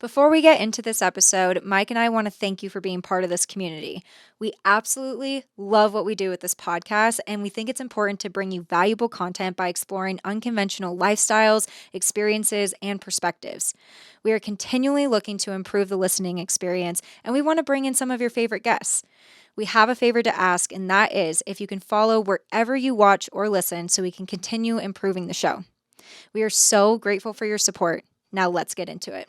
Before we get into this episode, Mike and I want to thank you for being part of this community. We absolutely love what we do with this podcast, and we think it's important to bring you valuable content by exploring unconventional lifestyles, experiences, and perspectives. We are continually looking to improve the listening experience, and we want to bring in some of your favorite guests. We have a favor to ask, and that is if you can follow wherever you watch or listen so we can continue improving the show. We are so grateful for your support. Now let's get into it.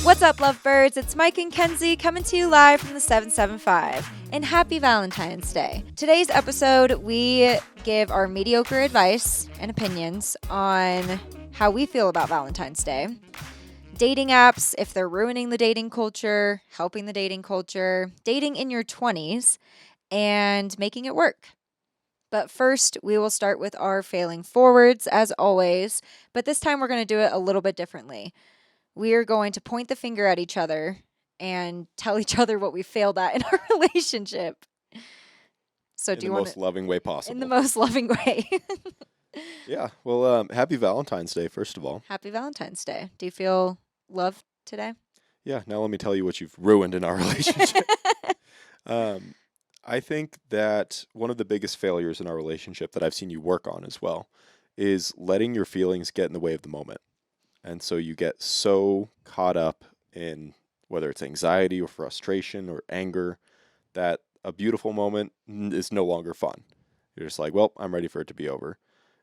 What's up, lovebirds? It's Mike and Kenzie coming to you live from the 775. And happy Valentine's Day. Today's episode, we give our mediocre advice and opinions on how we feel about Valentine's Day. Dating apps, if they're ruining the dating culture, helping the dating culture, dating in your 20s, and making it work. But first, we will start with our failing forwards, as always. But this time, we're going to do it a little bit differently. We are going to point the finger at each other and tell each other what we failed at in our relationship. So, do you want in the most loving way possible? In the most loving way. Yeah. Well, happy Valentine's Day, first of all. Happy Valentine's Day. Do you feel loved today? Yeah. Now let me tell you what you've ruined in our relationship. I think that one of the biggest failures in our relationship that I've seen you work on as well is letting your feelings get in the way of the moment. And so you get so caught up in whether it's anxiety or frustration or anger that a beautiful moment is no longer fun. You're just like, well, I'm ready for it to be over.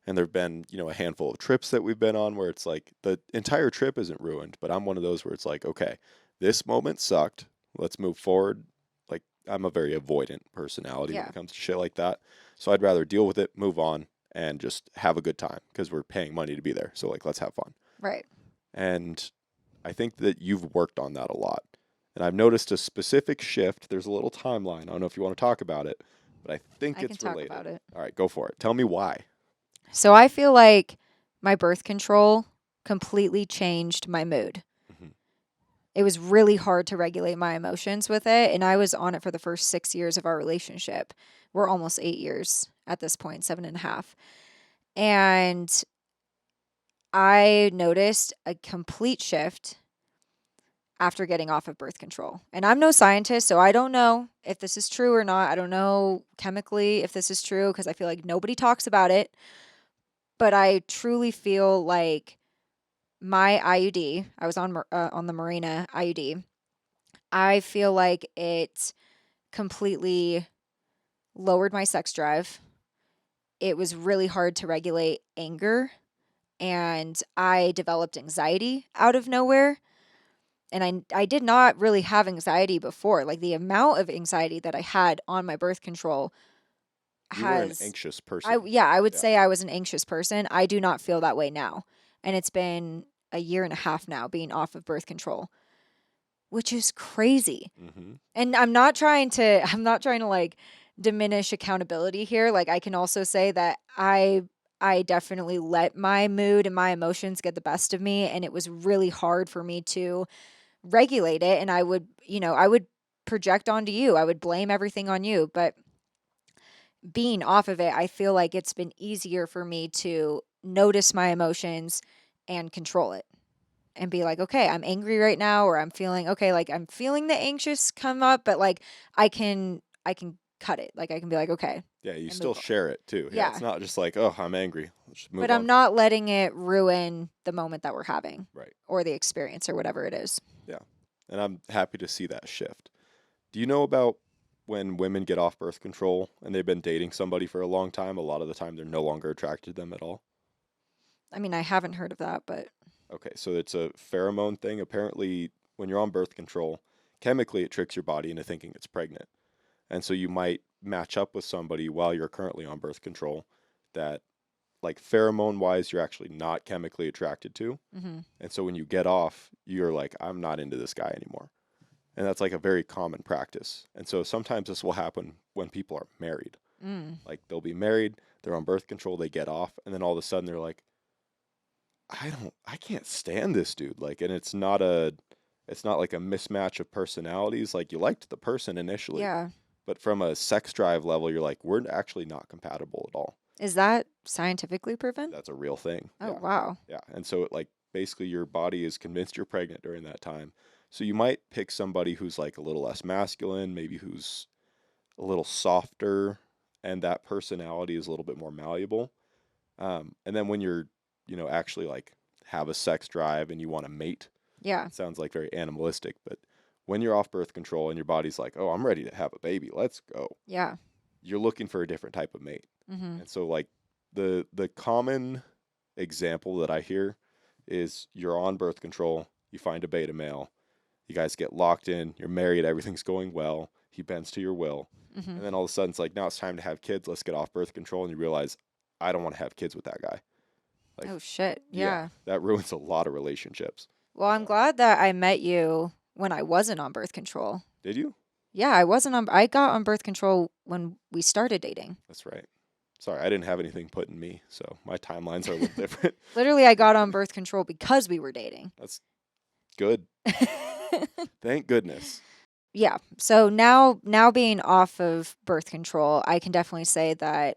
And there have been, a handful of trips that we've been on where it's like the entire trip isn't ruined, but I'm one of those where it's like, okay, this moment sucked. Let's move forward. Like, I'm a very avoidant personality when it comes to shit like that. So I'd rather deal with it, move on, and just have a good time because we're paying money to be there. So, let's have fun. Right. And I think that you've worked on that a lot. And I've noticed a specific shift. There's a little timeline. I don't know if you want to talk about it, but I think it's related. I can talk about it. All right, go for it. Tell me why. So I feel like my birth control completely changed my mood. Mm-hmm. It was really hard to regulate my emotions with it, and I was on it for the first 6 years of our relationship. We're almost 8 years at this point, 7.5. And I noticed a complete shift after getting off of birth control. And I'm no scientist, so I don't know if this is true or not. I don't know chemically if this is true because I feel like nobody talks about it. But I truly feel like my IUD, I was on the Marina IUD, I feel like it completely lowered my sex drive. It was really hard to regulate anger. And I developed anxiety out of nowhere. And I did not really have anxiety before. Like, the amount of anxiety that I had on my birth control You were an anxious person. I would say I was an anxious person. I do not feel that way now. And it's been a year and a half now being off of birth control, which is crazy. Mm-hmm. And I'm not trying to like diminish accountability here. Like, I can also say that I definitely let my mood and my emotions get the best of me, and it was really hard for me to regulate it. And I would project onto you. I would blame everything on you. But being off of it, I feel like it's been easier for me to notice my emotions and control it and be like, okay, I'm angry right now, or I'm feeling I'm feeling the anxious come up, but like I can cut it. Like, I can be like, okay. Yeah, you still share it too. Yeah, it's not just like, oh, I'm angry. Let's just move but on. I'm not letting it ruin the moment that we're having. Right. Or the experience or whatever it is. Yeah. And I'm happy to see that shift. Do you know about when women get off birth control and they've been dating somebody for a long time, a lot of the time they're no longer attracted to them at all? I mean, I haven't heard of that, but... Okay, so it's a pheromone thing. Apparently, when you're on birth control, chemically it tricks your body into thinking it's pregnant. And so you might match up with somebody while you're currently on birth control that, like, pheromone-wise, you're actually not chemically attracted to. Mm-hmm. And so when you get off, you're like, I'm not into this guy anymore. And that's like a very common practice. And so sometimes this will happen when people are married. Like, they'll be married, they're on birth control, they get off, and then all of a sudden they're like, I can't stand this dude. Like, and it's not like a mismatch of personalities. Like, you liked the person initially, Yeah. but from a sex drive level, you're like, we're actually not compatible at all. Is that scientifically proven? That's a real thing. Oh, Yeah. wow. Yeah. And so it like basically your body is convinced you're pregnant during that time. So you might pick somebody who's like a little less masculine, maybe who's a little softer, and that personality is a little bit more malleable. And then when you're, actually like have a sex drive and you want to mate, Yeah. it sounds like very animalistic, but when you're off birth control and your body's like, oh, I'm ready to have a baby, let's go. Yeah. You're looking for a different type of mate. Mm-hmm. And so like the common example that I hear is you're on birth control, you find a beta male, you guys get locked in, you're married, everything's going well, he bends to your will. Mm-hmm. And then all of a sudden it's like, now it's time to have kids, let's get off birth control. And you realize, I don't want to have kids with that guy. Like, Oh, shit. yeah, Yeah. that ruins a lot of relationships. Well, I'm So, glad that I met you when I wasn't on birth control. did you? Yeah, I got on birth control when we started dating. That's right. Sorry, I didn't have anything put in me, so my timelines are a little different. Literally, I got on birth control because we were dating. That's good. Thank goodness. Yeah. So now being off of birth control, I can definitely say that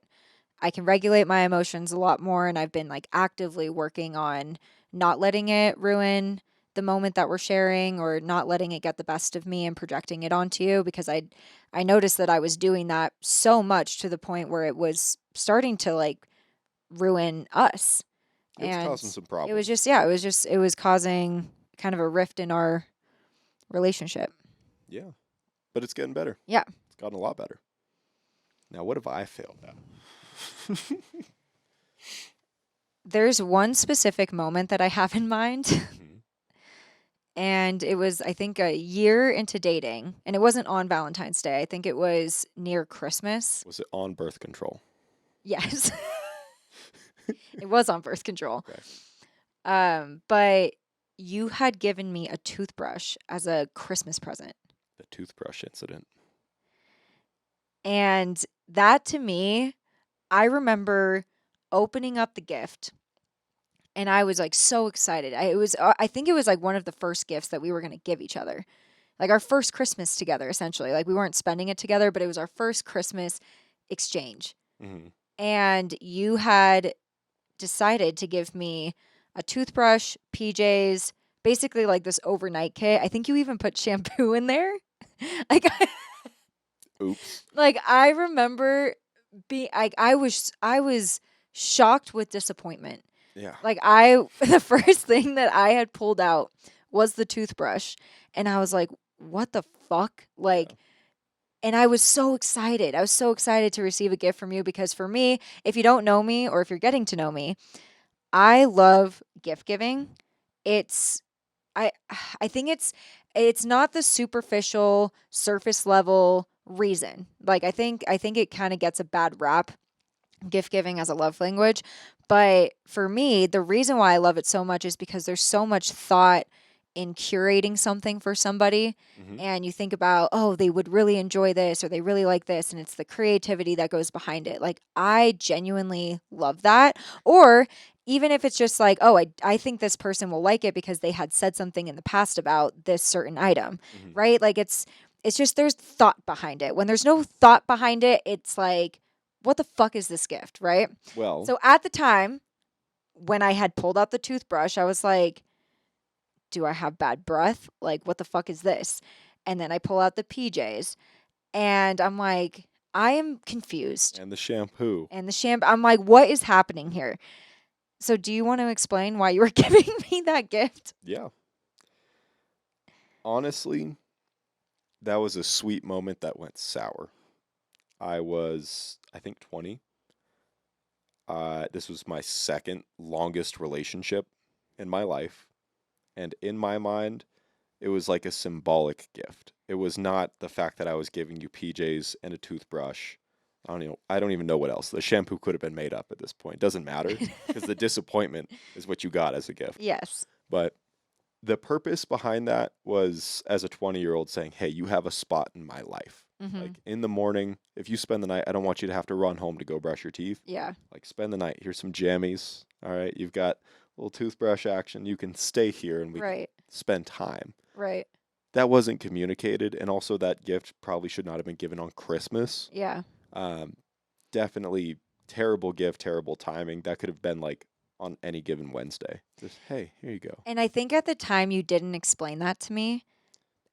I can regulate my emotions a lot more, and I've been like actively working on not letting it ruin the moment that we're sharing, or not letting it get the best of me and projecting it onto you, because I noticed that I was doing that so much to the point where it was starting to like ruin us. It was And causing some it was problems. just it was causing kind of a rift in our relationship. Yeah, but it's getting better. Yeah. It's gotten a lot better. Now, what have I failed at? There's one specific moment that I have in mind. Mhm. And it was, I think, a year into dating, and it wasn't on Valentine's Day. I think it was near Christmas. Was it on birth control? Yes. It was on birth control. Okay. But you had given me a toothbrush as a Christmas present. The toothbrush incident. And that, to me, I remember opening up the gift, and I was like so excited. I think it was like one of the first gifts that we were going to give each other. Like our first Christmas together, essentially. Like we weren't spending it together, but it was our first Christmas exchange. Hmm. And you had decided to give me a toothbrush, PJs, basically like this overnight kit. I think you even put shampoo in there. like Oops. like I remember being like I was shocked with disappointment. Yeah. Like I the first thing that I had pulled out was the toothbrush, and I was like, what the fuck? Like, Yeah. and I was so excited. I was so excited to receive a gift from you, because for me, if you don't know me or if you're getting to know me, I love gift giving. It's I I think it's not the superficial surface level reason. Like I think it kind of gets a bad rap, gift giving as a love language. But for me, the reason why I love it so much is because there's so much thought in curating something for somebody. Hmm. And you think about, oh, they would really enjoy this or they really like this. And it's the creativity that goes behind it. Like, I genuinely love that. Or even if it's just like, oh, I think this person will like it because they had said something in the past about this certain item, Hmm. right? Like, it's just there's thought behind it. When there's no thought behind it, it's like, what the fuck is this gift, right? Well, So at the time, when I had pulled out the toothbrush, I was like, do I have bad breath? Like, what the fuck is this? And then I pull out the PJs, and I'm like, I am confused. and the shampoo. And the shampoo, I'm like, what is happening here? So do you want to explain why you were giving me that gift? Yeah. Honestly, that was a sweet moment that went sour. I was, I think, 20. This was my second longest relationship in my life. And in my mind, it was like a symbolic gift. It was not the fact that I was giving you PJs and a toothbrush. I don't even know what else. The shampoo could have been made up at this point. Doesn't matter because the disappointment is what you got as a gift. Yes. But the purpose behind that was as a 20-year-old saying, "Hey, you have a spot in my life. Mm-hmm. Like in the morning, if you spend the night, I don't want you to have to run home to go brush your teeth. Yeah. Like spend the night. Here's some jammies. All right, you've got little toothbrush action. You can stay here and we can Right. spend time. Right. That wasn't communicated, and also that gift probably should not have been given on Christmas. Yeah. Um, Definitely terrible gift, terrible timing. That could have been like on any given Wednesday. Just hey, here you go. And I think at the time you didn't explain that to me.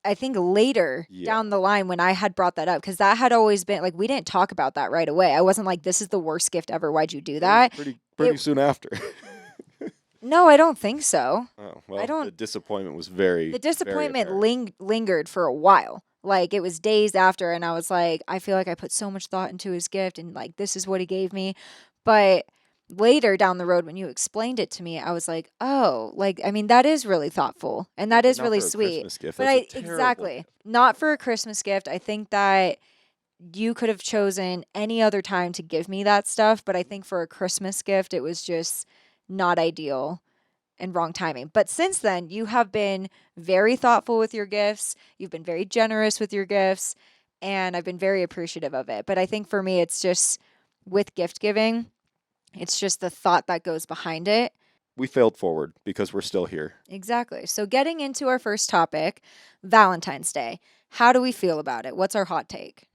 I think later Yeah, down the line when I had brought that up, because that had always been like, we didn't talk about that right away. I wasn't like, this is the worst gift ever. Why'd you do it was that? It, pretty soon after. no, I don't think so. Oh I well, the don't, disappointment was the very disappointment apparent. lingered for a while. Like it was days after, and I was like, I feel like I put so much thought into his gift, and like, this is what he gave me. But later down the road, when you explained it to me, I was like, oh, like, I mean, that is really thoughtful and Yeah, that but is not really for a sweet. Christmas gift. But That's a I, terrible exactly, gift. not for a Christmas gift. I think that you could have chosen any other time to give me that stuff. But I think for a Christmas gift, it was just not ideal and wrong timing. But since then, you have been very thoughtful with your gifts. You've been very generous with your gifts. And I've been very appreciative of it. But I think for me, it's just with gift giving, it's just the thought that goes behind it. We failed forward because we're still here. Exactly. So, getting into our first topic, Valentine's Day. How do we feel about it? What's our hot take?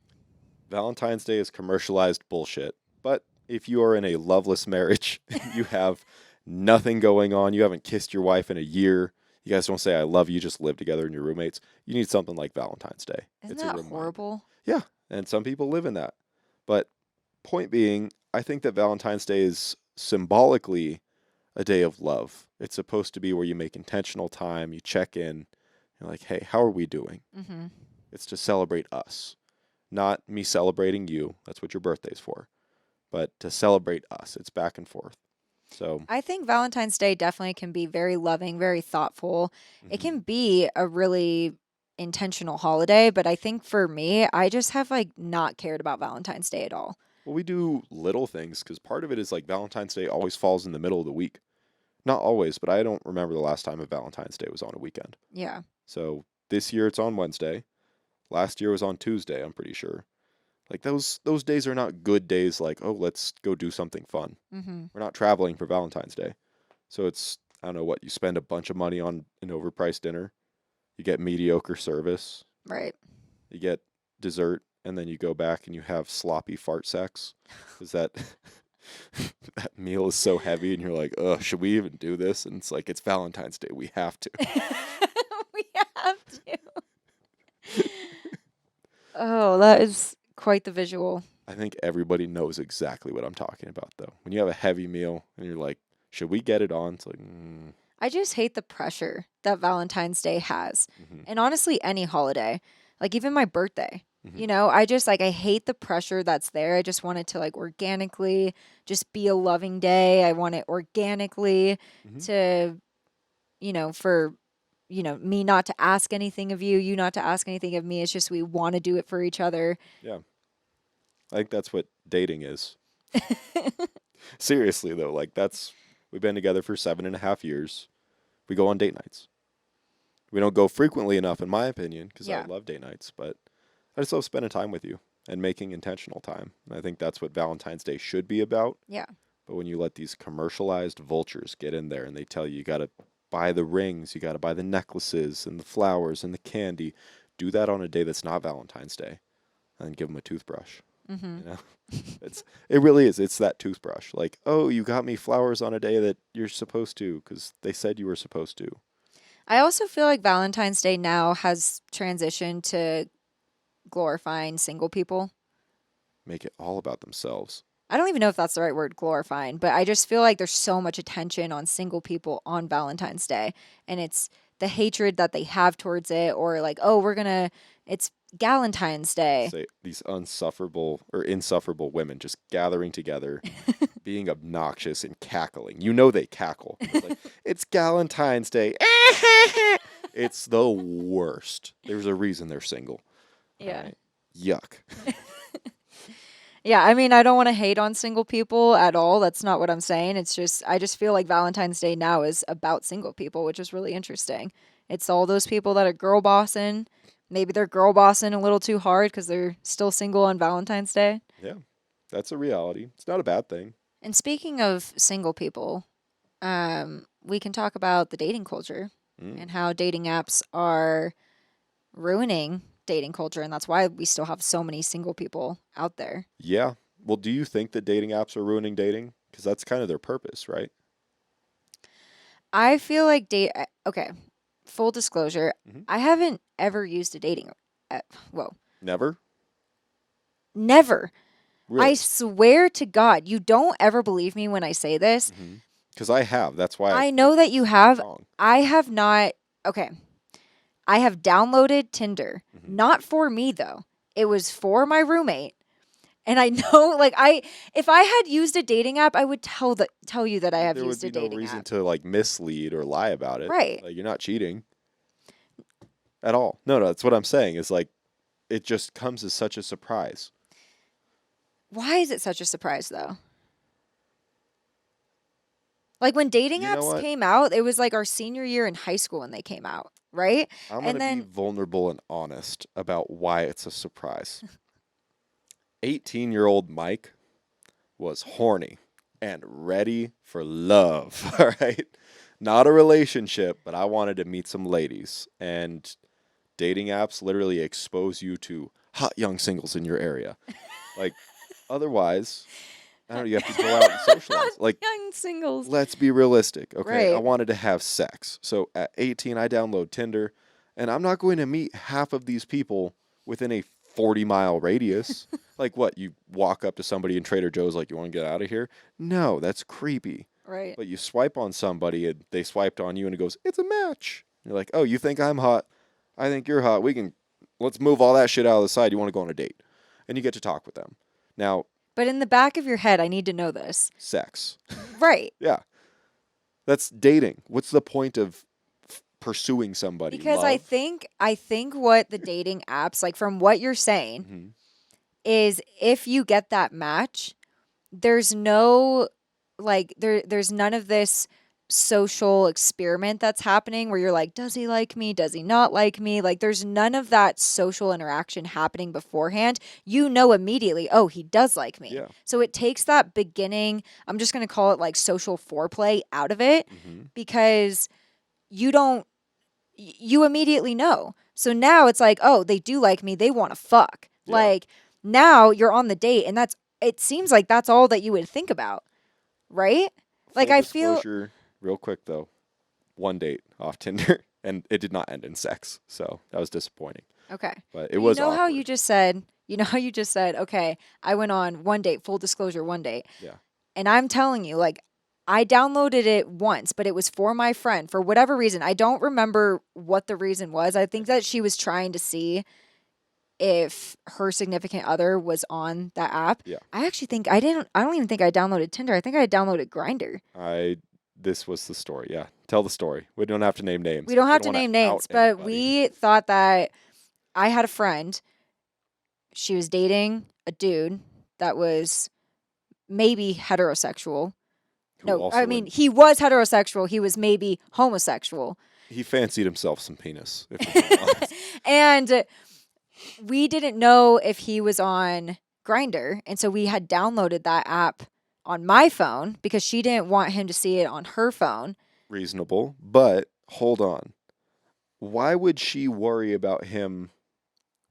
Valentine's Day is commercialized bullshit. But if you are in a loveless marriage, you have nothing going on, you haven't kissed your wife in a year, you guys don't say I love you, just live together and your roommates, you need something like Valentine's Day. Isn't It's a that reminder. horrible? Yeah, and some people live in that. But point being, I think that Valentine's Day is symbolically a day of love. It's supposed to be where you make intentional time, you check in, you're like, hey, how are we doing? Mm-hmm. It's to celebrate us, not me celebrating you. That's what your birthday's for. But to celebrate us, it's back and forth. So, I think Valentine's Day definitely can be very loving, very thoughtful. It mhm. can be a really intentional holiday, but I think for me, I just have like not cared about Valentine's Day at all. Well, we do little things because part of it is like Valentine's Day always falls in the middle of the week. Not always, but I don't remember the last time a Valentine's Day was on a weekend. Yeah. So this year it's on Wednesday. Last year was on Tuesday, I'm pretty sure. Like those days are not good days like, oh, let's go do something fun. Mm-hmm. We're not traveling for Valentine's Day. So it's I don't know what, you spend a bunch of money on an overpriced dinner. You get mediocre service. Right. You get dessert and then you go back and you have sloppy fart sex. Cuz that that meal is so heavy and you're like, "Ugh, should we even do this?" And it's like it's Valentine's Day. We have to. We have to. Oh, that is quite the visual. I think everybody knows exactly what I'm talking about, though. When you have a heavy meal and you're like, should we get it on? It's like, I just hate the pressure that Valentine's Day has. mm-hmm, And honestly, any holiday, like even my birthday. mm-hmm, I just like, I hate the pressure that's there. I just want it to like organically just be a loving day. I want it organically mm-hmm. to, for, me not to ask anything of you, you not to ask anything of me. It's just we want to do it for each other. Yeah, I think that's what dating is. Seriously, though, like we've been together for 7.5 years. We go on date nights. We don't go frequently enough, in my opinion, because I Yeah. love date nights, but I just love spending time with you and making intentional time. And I think that's what Valentine's Day should be about. Yeah. But when you let these commercialized vultures get in there and they tell you you got to buy the rings, you got to buy the necklaces and the flowers and the candy, do that on a day that's not Valentine's Day and give them a toothbrush. Mm-hmm. You know, it really is. It's that toothbrush. Like, oh, you got me flowers on a day that you're supposed to because they said you were supposed to. I also feel like Valentine's Day now has transitioned to glorifying single people. Make it all about themselves. I don't even know if that's the right word, glorifying, but I just feel like there's so much attention on single people on Valentine's Day. And it's the hatred that they have towards it, or like, oh, it's Galentine's Day. Say these unsufferable or insufferable women just gathering together, being obnoxious and cackling. You know they cackle. It's like, it's Galentine's Day. It's the worst. There's a reason they're single. All Yeah. right. Yuck. Yeah, I mean, I don't want to hate on single people at all. That's not what I'm saying. It's just, I just feel like Valentine's Day now is about single people, which is really interesting. It's all those people that are girl bossing. Maybe they're girl bossing a little too hard because they're still single on Valentine's Day. Yeah. That's a reality. It's not a bad thing. And speaking of single people, we can talk about the dating culture Mm. and how dating apps are ruining dating culture, and that's why we still have so many single people out there. Yeah. Well, do you think that dating apps are ruining dating? Because that's kind of their purpose, right? I feel like okay, full disclosure, Hmm. I haven't ever used a dating app. Whoa, Never? never. I Really? swear to God, you don't ever believe me when I say this. Hmm. Because I have. That's why I I think know that you it's have. wrong. I have not. Okay, I have downloaded Tinder. Hmm. Not for me though. It was for my roommate. And I know, like, if I had used a dating app, I would tell you that I have There would used a be no dating reason app. to like mislead or lie about it. Right. Like you're not cheating at all. No, no, that's what I'm saying. Is like it just comes as such a surprise. Why is it such a surprise though? Like when dating You know apps what? came out, it was like our senior year in high school when they came out, right? I'm And gonna be then vulnerable and honest about why it's a surprise. 18-year-old Mike was horny and ready for love. All right. Not a relationship, but I wanted to meet some ladies. And dating apps literally expose you to hot young singles in your area. Like, otherwise, I don't know, you have to go out and socialize. Like, young singles. let's be realistic, okay? I Right. wanted to have sex. So at 18, I download Tinder, and I'm not going to meet half of these people within a 40-mile radius. Like, what? You walk up to somebody in Trader Joe's, like, you want to get out of here? No, that's creepy. Right. But you swipe on somebody, and they swiped on you, and it goes, it's a match. You're like, oh, you think I'm hot? I think you're hot. Let's move all that shit out of the side. You want to go on a date. And you get to talk with them. Now, But in the back of your head, I need to know this. sex. Right. Yeah. That's dating. What's the point of pursuing somebody? Because I Love? think I think what the dating apps, like from what you're saying, Hmm. is if you get that match, there's no there's none of this social experiment that's happening where you're like, does he like me? Does he not like me? Like there's none of that social interaction happening beforehand. You know immediately, oh, he does like me. Yeah. So it takes that beginning, I'm just going to call it like social foreplay out of it Hmm. because you don't you immediately know. So now it's like, oh, they do like me. They want to fuck. Yeah. Like now you're on the date and it seems like that's all that you would think about, right? Like Full I feel disclosure, real quick though. One date off Tinder, and it did not end in sex. So that was disappointing. okay. But it But you was know how you awkward. just said, okay, I went on one date, full disclosure, one date. Yeah. And I'm telling you, like, I downloaded it once, but it was for my friend for whatever reason. I don't remember what the reason was. I think that she was trying to see if her significant other was on that app. Yeah. I actually think I don't even think I downloaded Tinder. I think I downloaded Grinder. This was the story. Yeah. Tell the story. We don't have to name names We don't because we have don't to want name to out names, but anybody. we thought that I had a friend. She was dating a dude that was maybe heterosexual. Who No, I also mean, he was heterosexual. He was maybe homosexual. he fancied himself some penis, if we're being honest. And we didn't know if he was on Grinder, and so we had downloaded that app on my phone because she didn't want him to see it on her phone. Reasonable. But hold on. Why would she worry about him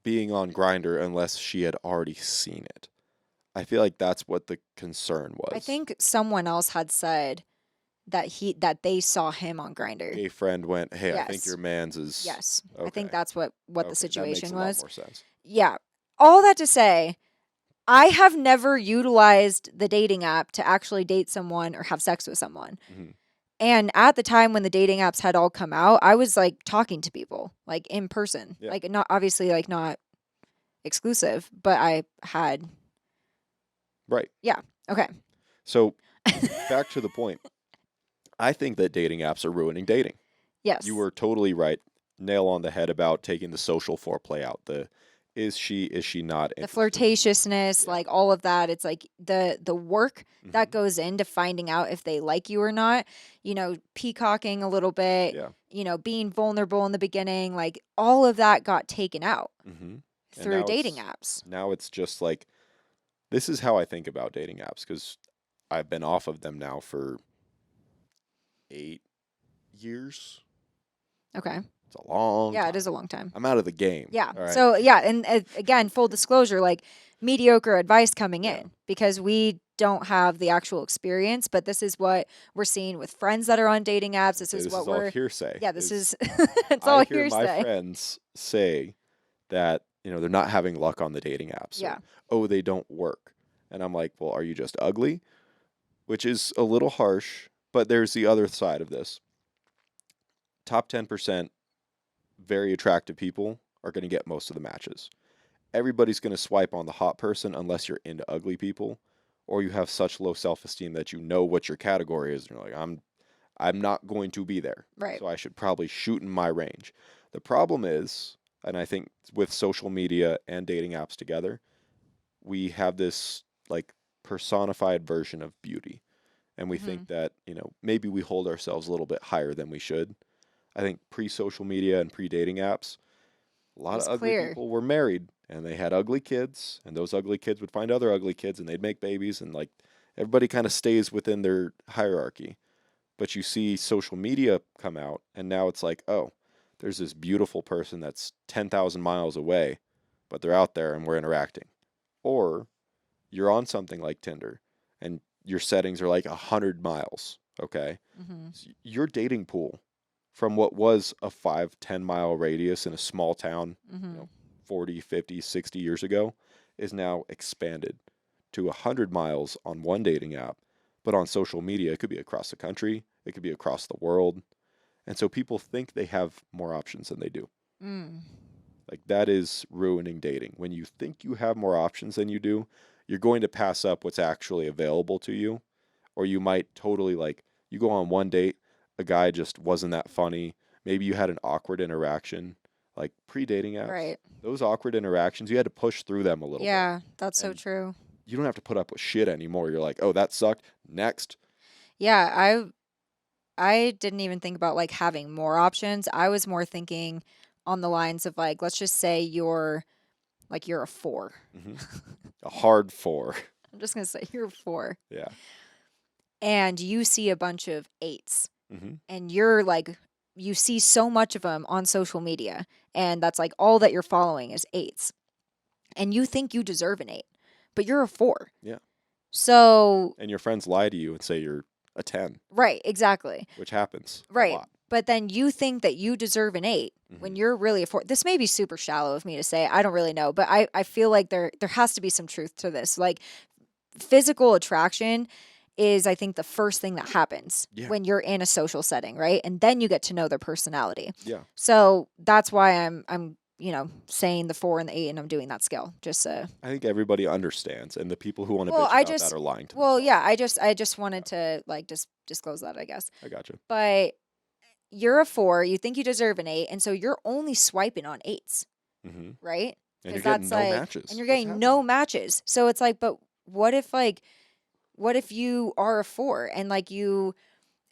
being on Grinder unless she had already seen it? I feel like that's what the concern I was. think someone else had said that they saw him on Grinder. Gay friend went, "Hey, I think Yes. your man's is Yes. I think okay. that's what the Okay, that makes situation a lot was. more sense." Yeah. All that to say, I have never utilized the dating app to actually date someone or have sex with someone. Hmm. And at the time when the dating apps had all come out, I was like talking to people like in person. Yeah. Like not obviously like not exclusive, but I had Right. yeah. Okay. So back to the point. I think that dating apps are ruining dating. Yes. You were totally right. Nail on the head about taking the social foreplay out. The is she not The interested in me? flirtatiousness, Yeah. like all of that. It's like the work that Hmm. goes into finding out if they like you or not. Peacocking a little bit, Yeah. being vulnerable in the beginning, like all of that got taken out Hmm. And through dating apps. now it's just like this is how I think about dating apps because I've been off of them now for eight years. Okay. It's a long Yeah, time. it is a long time. I'm out of the game. Yeah. All right. So, yeah. And again, full disclosure, like mediocre advice coming Yeah. in because we don't have the actual experience, but this is what we're seeing with friends that are on dating apps. This is This what is all we're, hearsay. yeah, this is, it's I all hear my hearsay. friends say that, they're not having luck on the dating apps. Yeah. Or, oh, they don't work. And I'm like, well, are you just ugly? Which is a little harsh, but there's the other side of this. Top 10% very attractive people are going to get most of the matches. Everybody's going to swipe on the hot person unless you're into ugly people or you have such low self-esteem that you know what your category is and you're like, I'm not going to be there. Right. So I should probably shoot in my range. The problem is, and I think with social media and dating apps together, we have this like personified version of beauty. And we think that, maybe we hold ourselves a little bit higher than we should. I think pre-social media and pre-dating apps, a It lot of was ugly clear. people were married and they had ugly kids, and those ugly kids would find other ugly kids and they'd make babies, and like everybody kind of stays within their hierarchy. But you see social media come out and now it's like, oh, there's this beautiful person that's 10,000 miles away, but they're out there and we're interacting. Or you're on something like Tinder and your settings are like 100 miles, okay? Mm-hmm. So your dating pool from what was a 5-10 mile radius in a small town, Mm-hmm. 40, 50, 60 years ago is now expanded to 100 miles on one dating app. But on social media, it could be across the country, it could be across the world. And so people think they have more options than they do. Mm. Like that is ruining dating. When you think you have more options than you do, you're going to pass up what's actually available to you. Or you might totally like, you go on one date, a guy just wasn't that funny. Maybe you had an awkward interaction, like pre-dating apps. Right. Those awkward interactions, you had to push through them a little bit. Yeah, that's so And true. you don't have to put up with shit anymore. You're like, oh, that sucked. Next. Yeah, I didn't even think about like having more options. I was more thinking on the lines of like, let's just say you're a 4. Hmm. A hard 4. I'm just gonna say you're a 4, Yeah. and you see a bunch of 8s, Hmm. and you're like, you see so much of them on social media, and that's like all that you're following is 8s, and you think you deserve an 8, but you're a 4. Yeah. So And your friends lie to you and say you're a 10, right, exactly. which happens a Right. lot. But then you think that you deserve an 8 when Mhm. you're really a 4. This may be super shallow of me to say. I don't really know, but I feel like there has to be some truth to this. Like physical attraction is, I think, the first thing that happens Yeah. when you're in a social setting, right? And then you get to know their personality. Yeah. So that's why I'm saying the 4 and the 8, and I'm doing that scale. Just I think everybody understands, and the people who want to well, bitch I about just that are lying to well, themselves. yeah, I just wanted to like just disclose that, I guess. I gotcha. But you're a 4, you think you deserve an 8, and so you're only swiping on 8s, Hmm. right? And Because you're getting that's no like, matches. and you're What's getting no happening? matches. So it's like, but what if you are a 4 and like you,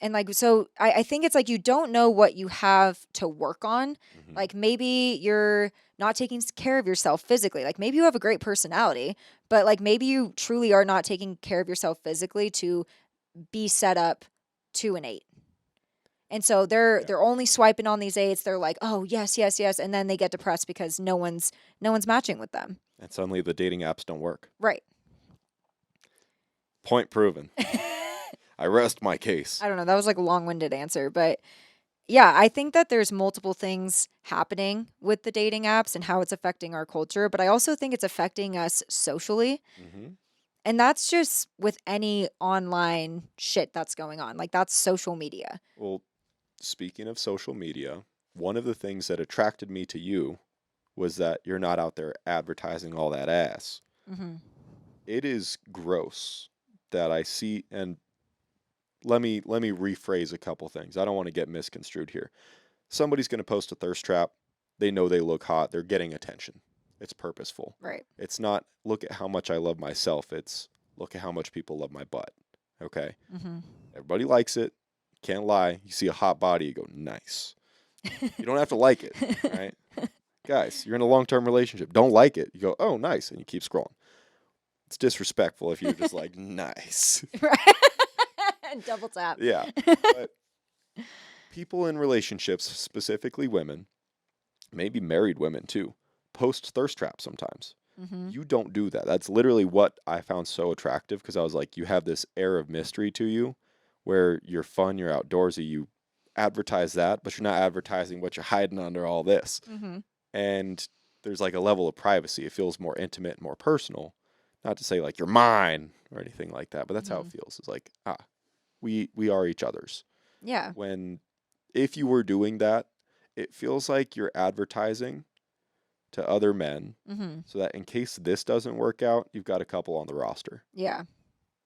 and like, so I think it's like you don't know what you have to work on. Hmm. Like maybe you're not taking care of yourself physically. Like maybe you have a great personality, but like maybe you truly are not taking care of yourself physically to be set up to an 8. And so Yeah. they're only swiping on these 8s. They're like, "Oh, yes, yes, yes." And then they get depressed because no one's matching with them. And suddenly the dating apps don't work. Right. Point proven. I rest my case. I don't know. That was like a long-winded answer, but yeah, I think that there's multiple things happening with the dating apps and how it's affecting our culture, but I also think it's affecting us socially. Hmm. And that's just with any online shit that's going on. Like that's social media. Well, speaking of social media, one of the things that attracted me to you was that you're not out there advertising all that ass. Mm-hmm. It is gross that I see, and let me rephrase a couple things. I don't want to get misconstrued here. Somebody's going to post a thirst trap. They know they look hot. They're getting attention. It's purposeful. Right. It's not look at how much I love myself. It's look at how much people love my butt. Okay? Mm-hmm. Everybody likes it. Can't lie. You see a hot body, you go, nice. You don't have to like it, right? Guys, you're in a long-term relationship. Don't like it. You go, oh, nice, and you keep scrolling. It's disrespectful if you're just like, nice. Right. Double tap. Yeah. But People in relationships, specifically women, maybe married women too, post thirst traps sometimes. Mm-hmm. You don't do that. That's literally what I found so attractive because I was like, you have this air of mystery to you where you're fun, you're outdoorsy, you advertise that, but you're not advertising what you're hiding under all this. Mm-hmm. And there's like a level of privacy. It feels more intimate and more personal. Not to say like you're mine or anything like that, but that's how Mm-hmm. it feels. It's like, we are each other's. Yeah. When if you were doing that, it feels like you're advertising to other men Mm-hmm. so that in case this doesn't work out, you've got a couple on the roster. Yeah.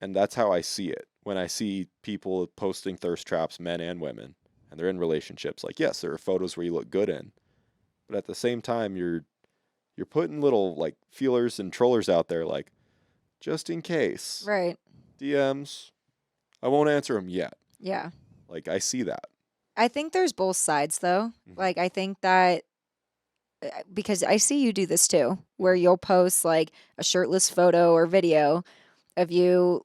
And that's how I see it. When I see people posting thirst traps, men and women, and they're in relationships, like yes, there are photos where you look good in, but at the same time you're putting little like feelers and trollers out there like just in case. Right. DMs, I won't answer them yet. Yeah. Like I see that. I think there's both sides though. Mhm. Like I think that because I see you do this too, where you'll post like a shirtless photo or video of you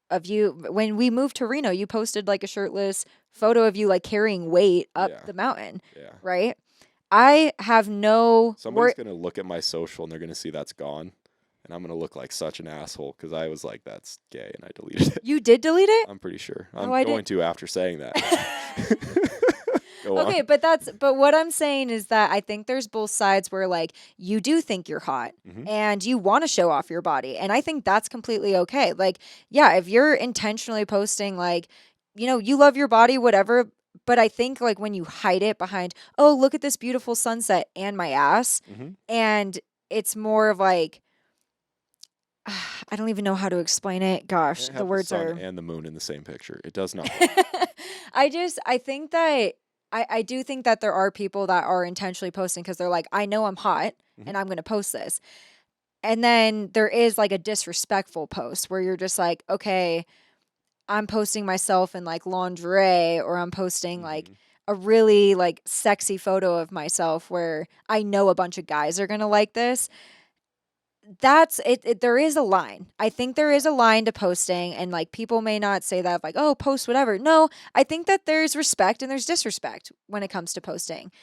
when we moved to Reno, you posted like a shirtless photo of you like carrying weight up Yeah. the mountain, Yeah. right? I have no Somebody's going to look at my social and they're going to see that's gone. And I'm going to look like such an asshole because I was like, that's gay. And I deleted it. You did delete it? I'm pretty sure. Oh, I'm I going didn't. to after saying that. Go Okay, on. but what I'm saying is that I think there's both sides where like you do think you're hot Mhm. and you want to show off your body. And I think that's completely okay. Like, yeah, if you're intentionally posting like, you love your body, whatever, but I think like when you hide it behind, oh, look at this beautiful sunset and my ass, Mhm. and it's more of like I don't even know how to explain it. Gosh, Can't the have the words sun are and the moon in the same picture. It does not work. I think that I do think that there are people that are intentionally posting because they're like, I know I'm hot Mhm. and I'm going to post this. And then there is like a disrespectful post where you're just like, okay, I'm posting myself in like lingerie or I'm posting like Mhm. a really like sexy photo of myself where I know a bunch of guys are going to like this. That's it, there is a line. I think there Yeah. is a line to posting, and like people may not say that like, oh, post whatever. No, I think that there's respect and there's disrespect when it comes to posting.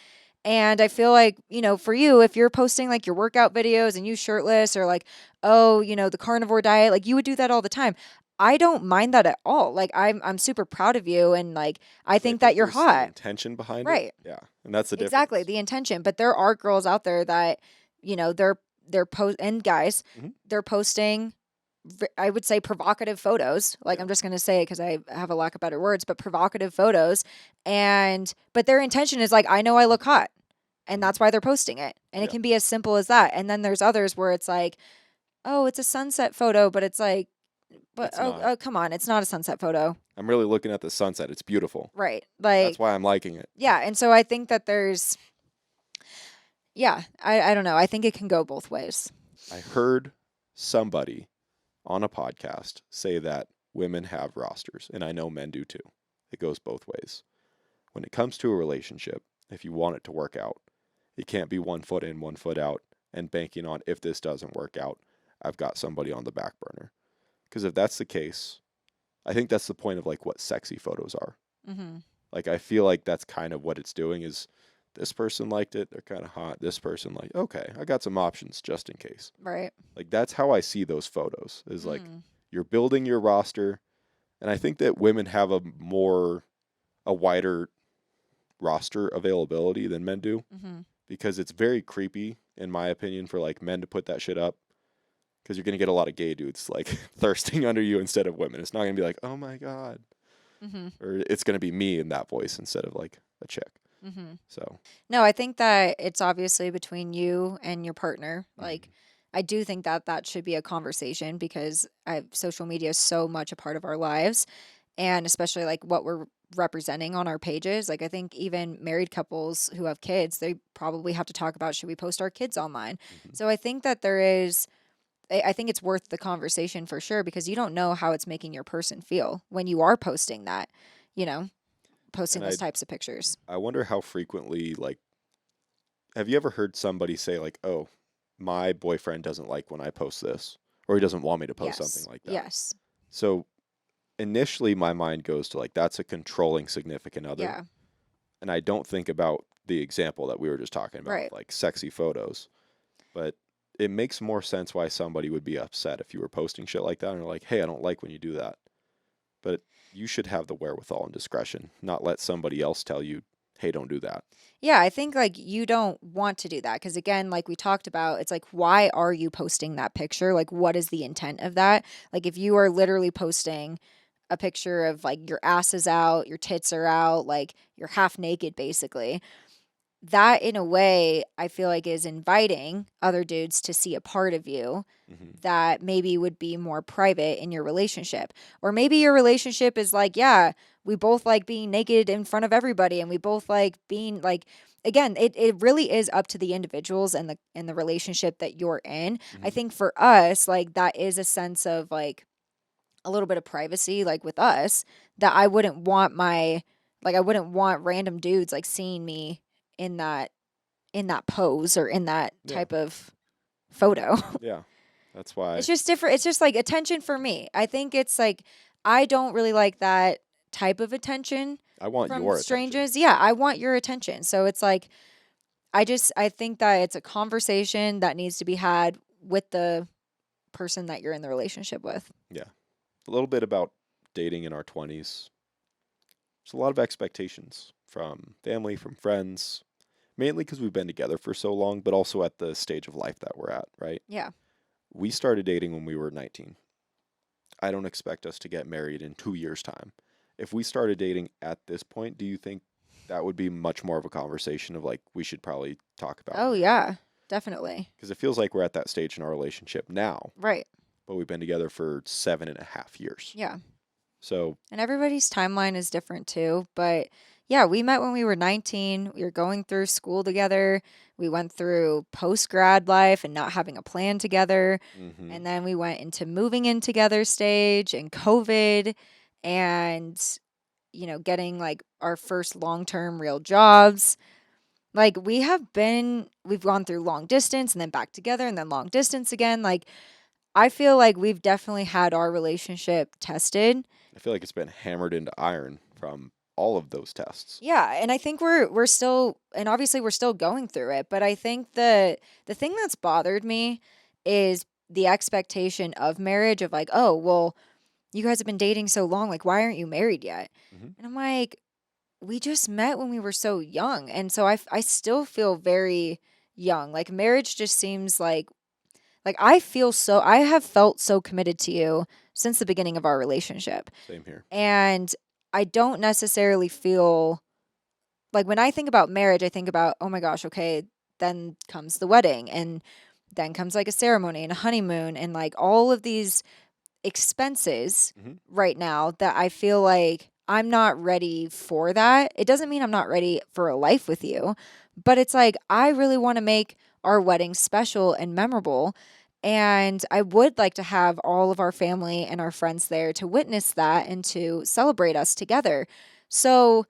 And I feel like, for you, if you're posting like your workout videos and you shirtless or like, oh, the carnivore diet, like you would do that all the time. I don't mind that at all. Like I'm super proud of you, and like I But I think that think you're there's an hot. intention behind it. Right. Yeah. And that's the Exactly, difference. the intention. But there are girls out there that, they're post and guys, Mhm. they're posting I would say provocative photos. Like Yeah. I'm just going to say it cuz I have a lack of better words, but provocative photos, and but their intention is like I know I look hot and Mhm. that's why they're posting it. And it Yeah. can be as simple as that. And then there's others where it's like, "Oh, it's a sunset photo," but it's like, "But It's not. come on, it's not a sunset photo." I'm really looking at the sunset. It's beautiful. Right. That's Like, why I'm liking it. yeah, and so I think that there's yeah, I don't know. I think it can go both ways. I heard somebody on a podcast say that women have rosters, and I know men do too. It goes both ways. When it comes to a relationship, if you want it to work out, it can't be 1 foot in, 1 foot out, and banking on if this doesn't work out, I've got somebody on the back burner. Because if that's the case, I think that's the point of like what sexy photos are. Mhm. Like I feel like that's kind of what it's doing is this person liked it, they're kind of hot. This person like, okay, I got some options just in case. Right. Like that's how I see those photos. Is like Mm. you're building your roster, and I think that women have a wider roster availability than men do Mhm. because it's very creepy in my opinion for like men to put that shit up because you're going to get a lot of gay dudes like thirsting under you instead of women. It's not going to be like, "Oh my god." Mhm. Or it's going to be me in that voice instead of like a chick. Mhm. So, No, I think that it's obviously between you and your partner. mhm. Like, I do think that that should be a conversation because social media is so much a part of our lives, and especially like what we're representing on our pages. Like, I think even married couples who have kids, they probably have to talk about should we post our kids online. Mhm. So I think that there is. I think it's worth the conversation for sure because you don't know how it's making your person feel when you are posting that, you know, posting And those types of pictures. I wonder how frequently like have you ever heard somebody say like, "Oh, my boyfriend doesn't like when I post this or he doesn't want me to post something Yes. like that." Yes. So, initially my mind goes to like that's a controlling significant other. Yeah. And I don't think about the example that we were just talking about with Right. like sexy photos, but it makes more sense why somebody would be upset if you were posting shit like that and you're like, hey, I don't like when you do that. But you should have the wherewithal and discretion, not let somebody else tell you, hey, don't do that. Yeah, I think like you don't want to do that because again, like we talked about, it's like why are you posting that picture? Like what is the intent of that? Like if you are literally posting a picture of like your ass is out, your tits are out, like you're half naked basically. That in a way I feel like is inviting other dudes to see a part of you Hmm. that maybe would be more private in your relationship. Or maybe your relationship is like, yeah, we both like being naked in front of everybody and we both like being like again, it really is up to the individuals and the relationship that you're in. I Hmm. think for us, like that is a sense of like a little bit of privacy, like with us, that I wouldn't want my like I wouldn't want random dudes like seeing me in that pose or in that Yeah. type of photo. Yeah. That's It's why just different. It's just like attention for me. I think it's like I don't really like that type of attention I want from your attention. strangers. Yeah, I want your attention. So it's like I think that it's a conversation that needs to be had with the person that you're in the relationship with. Yeah. A little bit about dating in our 20s. There's a lot of expectations from family, from friends, mainly because we've been together for so long, but also at the stage of life that we're at, right? Yeah. We started dating when we were 19. I don't expect us to get married in 2 years' time. If we started dating at this point, do you think that would be much more of a conversation of like, we should probably talk about Oh marriage? yeah. Definitely. Because it feels like we're at that stage in our relationship now, Right. but we've been together for 7.5 years. Yeah. So, And everybody's timeline is different too. But yeah, we met when we were 19. We were going through school together. We went through post grad life and not having a plan together. hmm, And then we went into moving in together stage and COVID and, getting like our first long term real jobs. Like we've gone through long distance and then back together and then long distance again. Like I feel like we've definitely had our relationship tested. I feel like it's been hammered into iron from all of those tests. Yeah, and I think we're still and obviously we're still going through it, but I think the thing that's bothered me is the expectation of marriage of like, "Oh, well, you guys have been dating so long, like why aren't you married yet?" Hmm. And I'm like, "We just met when we were so young." And so I still feel very young. Like marriage just seems like I have felt so committed to you since the beginning of our relationship. Same here. And I don't necessarily feel like when I think about marriage, I think about, oh my gosh, okay, then comes the wedding and then comes like a ceremony and a honeymoon and like all of these expenses Hmm. right now that I feel like I'm not ready for that. It doesn't mean I'm not ready for a life with you, but it's like I really want to make our wedding special and memorable. And I would like to have all of our family and our friends there to witness that and to celebrate us together. So,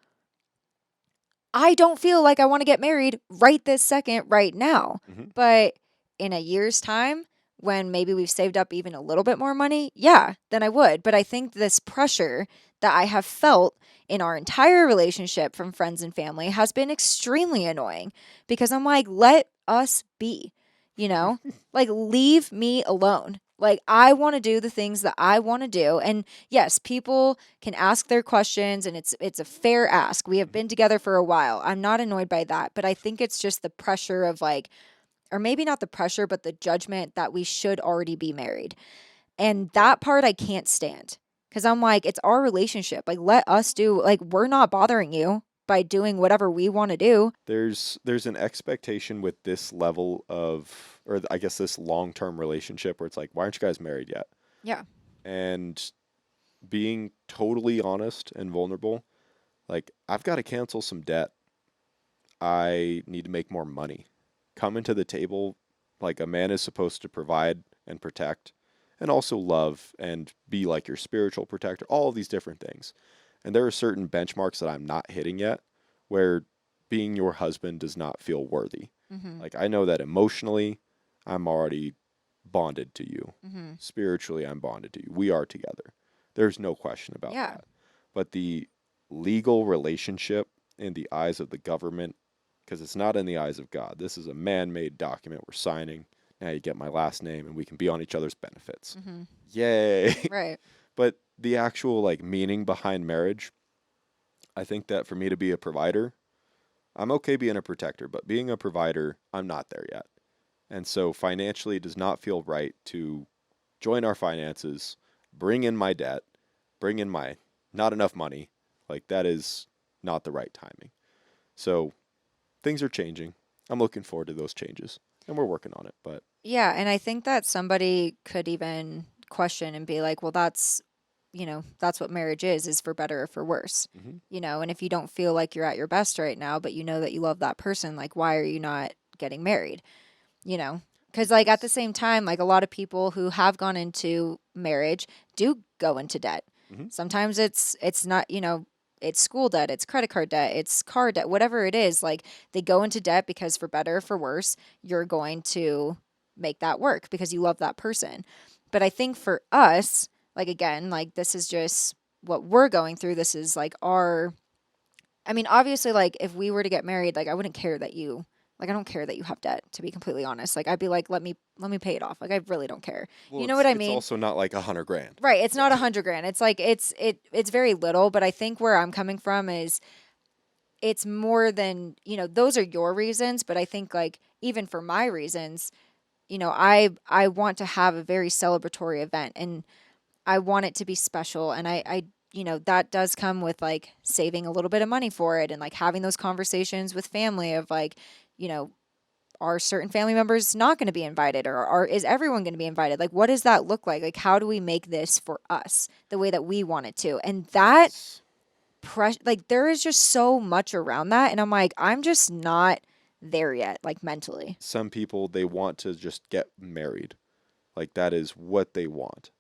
I don't feel like I want to get married right this second, right now. Hmm. But in a year's time, when maybe we've saved up even a little bit more money, yeah, then I would. But I think this pressure that I have felt in our entire relationship from friends and family has been extremely annoying because I'm like, let us be, you know? Like, leave me alone. Like, I want to do the things that I want to do. And yes, people can ask their questions and it's a fair ask. We have Hmm. been together for a while. I'm not annoyed by that, but I think it's just the pressure of like or maybe not the pressure but the judgment that we should already be married. And that part I can't stand cuz I'm like it's our relationship. Like let us do like we're not bothering you by doing whatever we want to do. There's an expectation with this level of, or I guess this long-term relationship where it's like, why aren't you guys married yet? Yeah. And being totally honest and vulnerable, like, I've got to cancel some debt. I need to make more money. Coming to the table like a man is supposed to provide and protect and also love and be like your spiritual protector, all of these different things. And there are certain benchmarks that I'm not hitting yet where being your husband does not feel worthy. Mhm. Like, I know that emotionally, I'm already bonded to you. Mhm. Spiritually, I'm bonded to you. We are together. There's no question about Yeah. that. But the legal relationship in the eyes of the government, because it's not in the eyes of God. This is a man-made document we're signing. Now you get my last name and we can be on each other's benefits. Mm-hmm. Yay. Right. But the actual like meaning behind marriage, I think that for me to be a provider, I'm okay being a protector, but being a provider, I'm not there yet. And so financially, it does not feel right to join our finances, bring in my debt, bring in my not enough money. Like that is not the right timing. So things are changing. I'm looking forward to those changes and we're working on it. But Yeah, and I think that somebody could even question and be like, well, that's what marriage is for better or for worse. mhm, And if you don't feel like you're at your best right now, but you know that you love that person, like, why are you not getting married? You know? Because, like, at the because same time, like, a lot of people who have gone into marriage do go into debt. mhm, Sometimes it's not, it's school debt, it's credit card debt, it's car debt, whatever it is. Like, they go into debt because for better or for worse, you're going to make that work because you love that person. But I think for us, like, again, like, this is just what we're going through. This is like I mean, obviously, like, if we were to get married, like, I wouldn't care that you, like, I don't care that you have debt, to be completely honest. Like, I'd be like, let me pay it off. Like, I really don't care. well, You know what I it's mean? also not like 100 grand. Right. It's not Yeah. 100 grand. It's like, it's very little, but I think where I'm coming from is it's more than, those are your reasons. But I think, like, even for my reasons, I want to have a very celebratory event and I want it to be special. And that does come with like saving a little bit of money for it and like having those conversations with family of like, you know, are certain family members not going to be invited or is everyone going to be invited? Like, what does that look like? Like, how do we make this for us the way that we want it to? And that Yes. like, there is just so much around that. And I'm like, I'm just not there yet, like mentally. Some people, they want to just get married. Like that is what they want.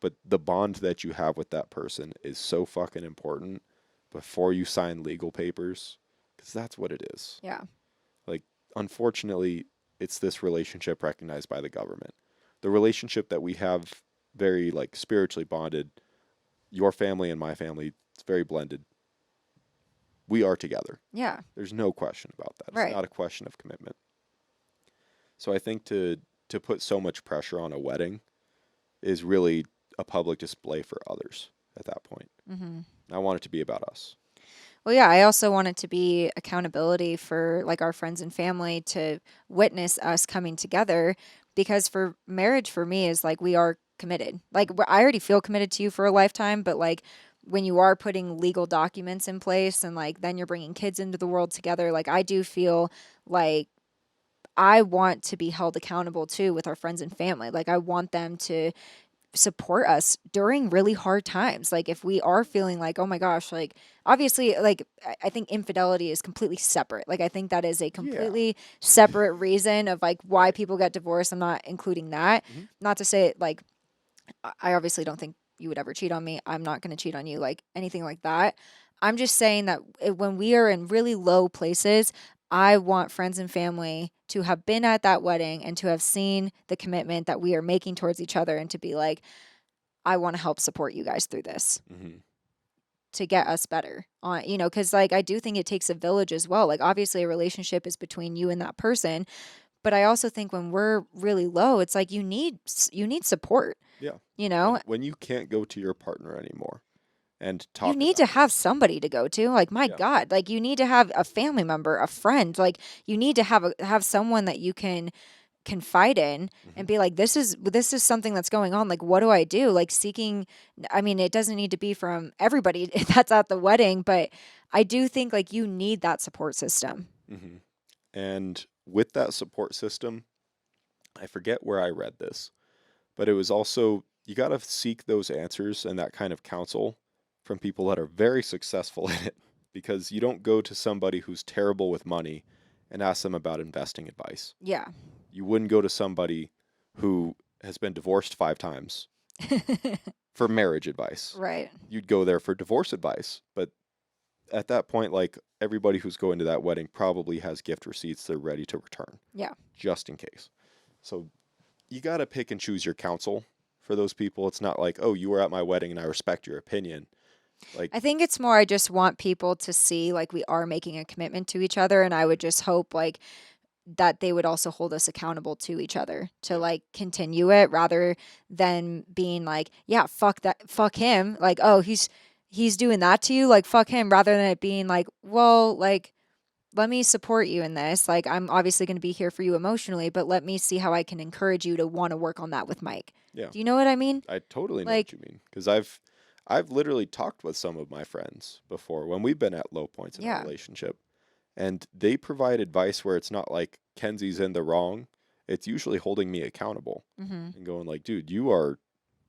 But the bond that you have with that person is so fucking important before you sign legal papers, because that's what it is. Yeah. Like, unfortunately, it's this relationship recognized by the government. The relationship that we have, very like spiritually bonded, your family and my family, it's very blended. We are together. Yeah. There's no question about that. It's Right. not a question of commitment. So I think to put so much pressure on a wedding is really a public display for others at that point. Mm-hmm. I want it to be about us. Well, yeah, I also want it to be accountability for like our friends and family to witness us coming together because for marriage for me is like we are committed. Like I already feel committed to you for a lifetime, but like when you are putting legal documents in place and like then you're bringing kids into the world together, like I do feel like I want to be held accountable too with our friends and family. Like I want them to support us during really hard times. Like if we are feeling like, oh my gosh, like obviously like I think infidelity is completely separate. Like I think that is a Yeah. completely separate reason of like why people get divorced. I'm not including that. Hmm. Not to say like I obviously don't think you would ever cheat on me. I'm not going to cheat on you, like anything like that. I'm just saying that when we are in really low places, I want friends and family to have been at that wedding and to have seen the commitment that we are making towards each other and to be like, I want to help support you guys through this Hmm. to get us better on, because like I do think it takes a village as well. Like obviously a relationship is between you and that person, but I also think when we're really low, it's like you need support, Yeah. you know? When you can't go to your partner anymore and You talk need to about it. have somebody to go to. Like my Yeah. God, like you need to have a family member, a friend. Like you need to have someone that you can confide in Hmm. and be like, this is something that's going on. Like, what do I do? Like seeking. I mean, it doesn't need to be from everybody that's at the wedding, but I do think like you need that support system. Hmm. And with that support system, I forget where I read this, but it was also you got to seek those answers and that kind of counsel from people that are very successful in it because you don't go to somebody who's terrible with money and ask them about investing advice. Yeah. You wouldn't go to somebody who has been divorced 5 times for marriage advice. Right. You'd go there for divorce advice. But at that point, like everybody who's going to that wedding probably has gift receipts they're ready to return Yeah. just in case. So you got to pick and choose your counsel for those people. It's not like, oh, you were at my wedding and I respect your opinion. Like, I think it's more I just want people to see like we are making a commitment to each other, and I would just hope like that they would also hold us accountable to each other to yeah, like continue it rather than being like, yeah, fuck that, fuck him. Like, oh, he's doing that to you, like fuck him, rather than it being like, well, like let me support you in this. Like I'm obviously going to be here for you emotionally, but let me see how I can encourage you to want to work on that with Mike. yeah, Do you know what I mean? I totally know what Like, you mean because I've literally talked with some of my friends before when we've been at low points in our yeah. relationship, and they provide advice where it's not like Kenzie's in the wrong. It's usually holding me accountable Mhm. and going like, dude, you are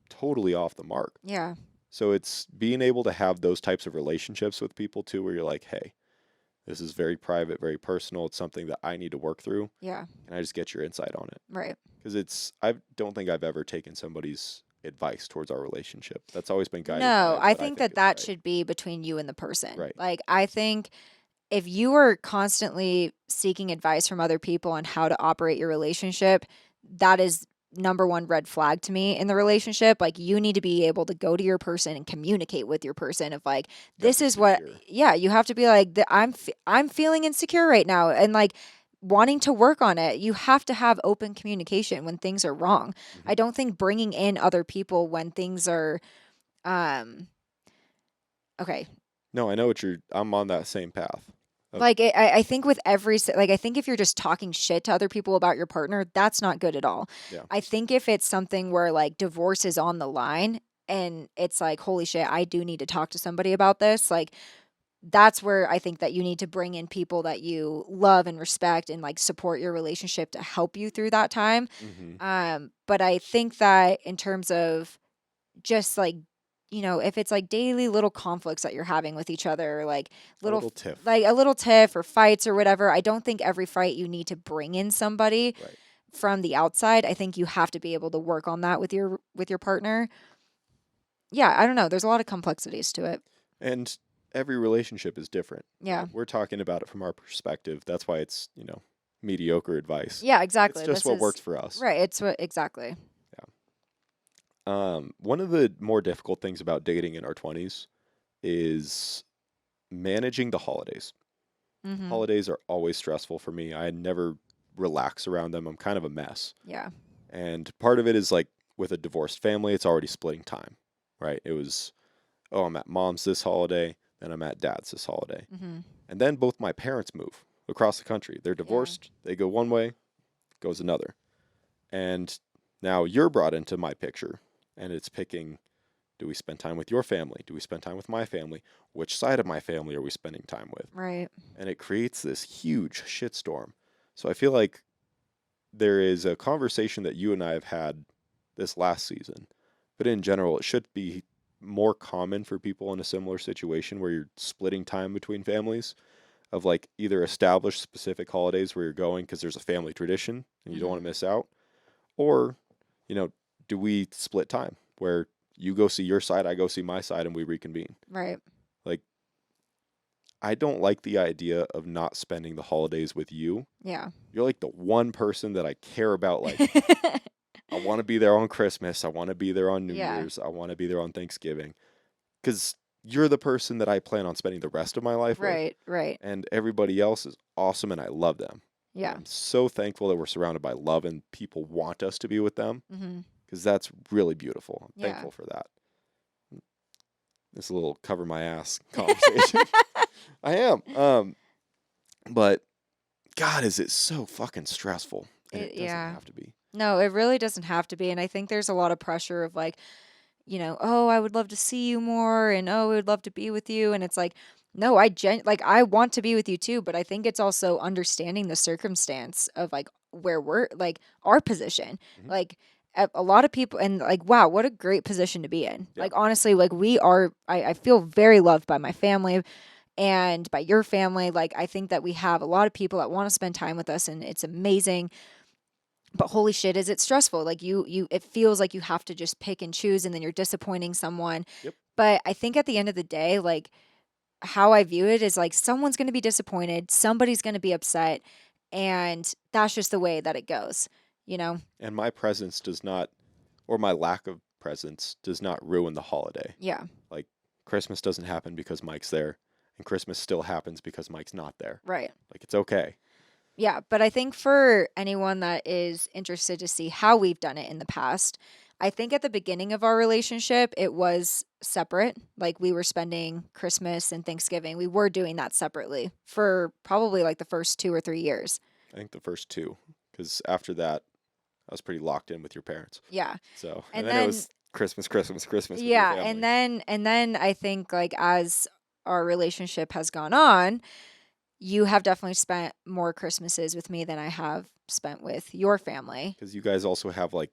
totally off the mark. Yeah. So it's being able to have those types of relationships with people too, where you're like, hey, this is very private, very personal. It's something that I need to work through. Yeah. Can I just get your insight on it? Right. Because I don't think I've ever taken somebody's advice towards our relationship. That's always been guided No, by I what I think think that is that right. should be between you and the person. Right. Like I think if you are constantly seeking advice from other people on how to operate your relationship, that is number one red flag to me in the relationship. Like you need to be able to go to your person and communicate with your person of like Got to this be is what secure. yeah, you have to be like I'm feeling insecure right now and like wanting to work on it. You have to have open communication when things are wrong. Hmm. I don't think bringing in other people when things are um okay. No, I know what you're. I'm on that same path. Of Like I think with like I think if you're just talking shit to other people about your partner, that's not good at all. yeah. I think if it's something where like divorce is on the line and it's like holy shit, I do need to talk to somebody about this, like that's where I think that you need to bring in people that you love and respect and like support your relationship to help you through that time. Hmm. But I think that in terms of just like if it's like daily little conflicts that you're having with each other, like A little little tiff. like a little tiff or fights or whatever, I don't think every fight you need to bring in somebody Right. from the outside. I think you have to be able to work on that with your partner. Yeah, I don't know. There's a lot of complexities to it. And every relationship is different. Yeah. We're talking about it from our perspective. That's why it's mediocre advice. Yeah, It's exactly. just This what works is for us. right. It's what exactly. One of the more difficult things about dating in our 20s is managing the holidays. Mhm. Holidays are always stressful for me. I never relax around them. I'm kind of a mess. Yeah. And part of it is like with a divorced family, it's already splitting time, right? It was, oh, I'm at mom's this holiday, then I'm at dad's this holiday. Mhm. And then both my parents move across the country. They're Yeah. divorced, they go one way, goes another. And now you're brought into my picture, and it's picking, do we spend time with your family? Do we spend time with my family? Which side of my family are we spending time with? Right. And it creates this huge shitstorm. So I feel like there is a conversation that you and I have had this last season, but in general, it should be more common for people in a similar situation where you're splitting time between families of like either establish specific holidays where you're going because there's a family tradition and you don't want Mhm. to miss out, or, you know, do we split time where you go see your side, I go see my side, and we reconvene? Right. Like, I don't like the idea of not spending the holidays with you. Yeah. You're like the one person that I care about. Like, I want to be there on Christmas. I want to be there on New Yeah. Year's. I want to be there on Thanksgiving because you're the person that I plan on spending the rest of my life with. Right. Right. And everybody else is awesome and I love them. And Yeah. I'm so thankful that we're surrounded by love and people want us to be with them Mhm. because that's really beautiful. I'm Yeah. thankful for that. This little cover my ass conversation. I am. But God, is it so fucking stressful? And it doesn't Yeah. have to be. No, it really doesn't have to be. And I think there's a lot of pressure of like, oh, I would love to see you more and oh, I would love to be with you. And it's like, no, like I want to be with you too, but I think it's also understanding the circumstance of like where we're like our position. Hmm. Like a lot of people and like wow, what a great position to be in. Yeah. Like honestly, like I feel very loved by my family and by your family. Like I think that we have a lot of people that want to spend time with us and it's amazing, but holy shit, is it stressful? Like it feels like you have to just pick and choose and then you're disappointing someone. Yep. But I think at the end of the day, like how I view it is like someone's going to be disappointed, somebody's going to be upset, and that's just the way that it goes, you know? And my presence does not, or my lack of presence does not ruin the holiday. Yeah. Like Christmas doesn't happen because Mike's there, and Christmas still happens because Mike's not there. Right. Like, it's okay. Yeah, but I think for anyone that is interested to see how we've done it in the past, I think at the beginning of our relationship, it was separate. Like we were spending Christmas and Thanksgiving. We were doing that separately for probably like the first 2 or 3 years. I think the first two, because after that, I was pretty locked in with your parents. Yeah. So, and And then it then was Christmas, Christmas, Christmas with your yeah, family. and then I think like as our relationship has gone on, you have definitely spent more Christmases with me than I have spent with your family. Because you guys also have like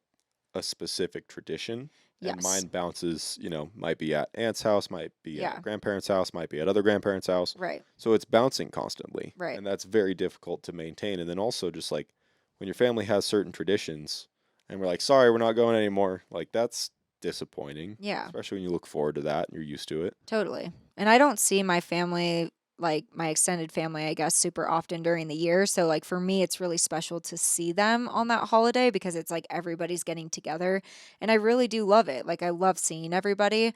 a specific tradition, and Yes. mine bounces, might be at aunt's house, might be Yeah. at grandparents' house, might be at other grandparents' house. Right. So it's bouncing constantly. Right. And that's very difficult to maintain. And then also just like when your family has certain traditions and we're like, sorry, we're not going anymore, like that's disappointing. Yeah. Especially when you look forward to that and you're used to it. Totally. And I don't see my family, like my extended family, I guess, super often during the year. So, like, for me, it's really special to see them on that holiday because it's like everybody's getting together. And I really do love it. Like, I love seeing everybody.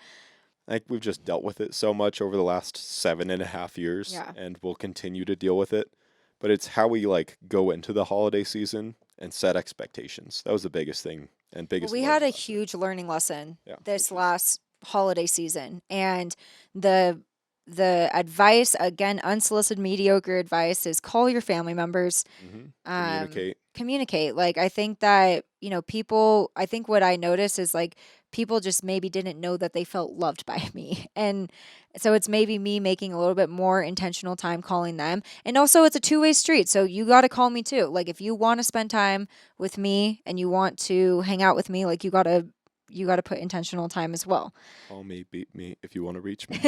Like we've just dealt with it so much over the last 7.5 years Yeah. and we'll continue to deal with it. But it's how we like go into the holiday season and set expectations. That was the biggest thing and Well, biggest we had learning a lesson. huge learning lesson Yeah. this Which is last holiday season. And the advice, again, unsolicited mediocre advice is call your family members. communicate. Communicate. Like I think that, people, I think what I notice is like people just maybe didn't know that they felt loved by me. And so it's maybe me making a little bit more intentional time calling them. And also it's a two-way street. So you got to call me too. Like if you want to spend time with me and you want to hang out with me, like you got to put intentional time as well. Call me, beat me if you want to reach me.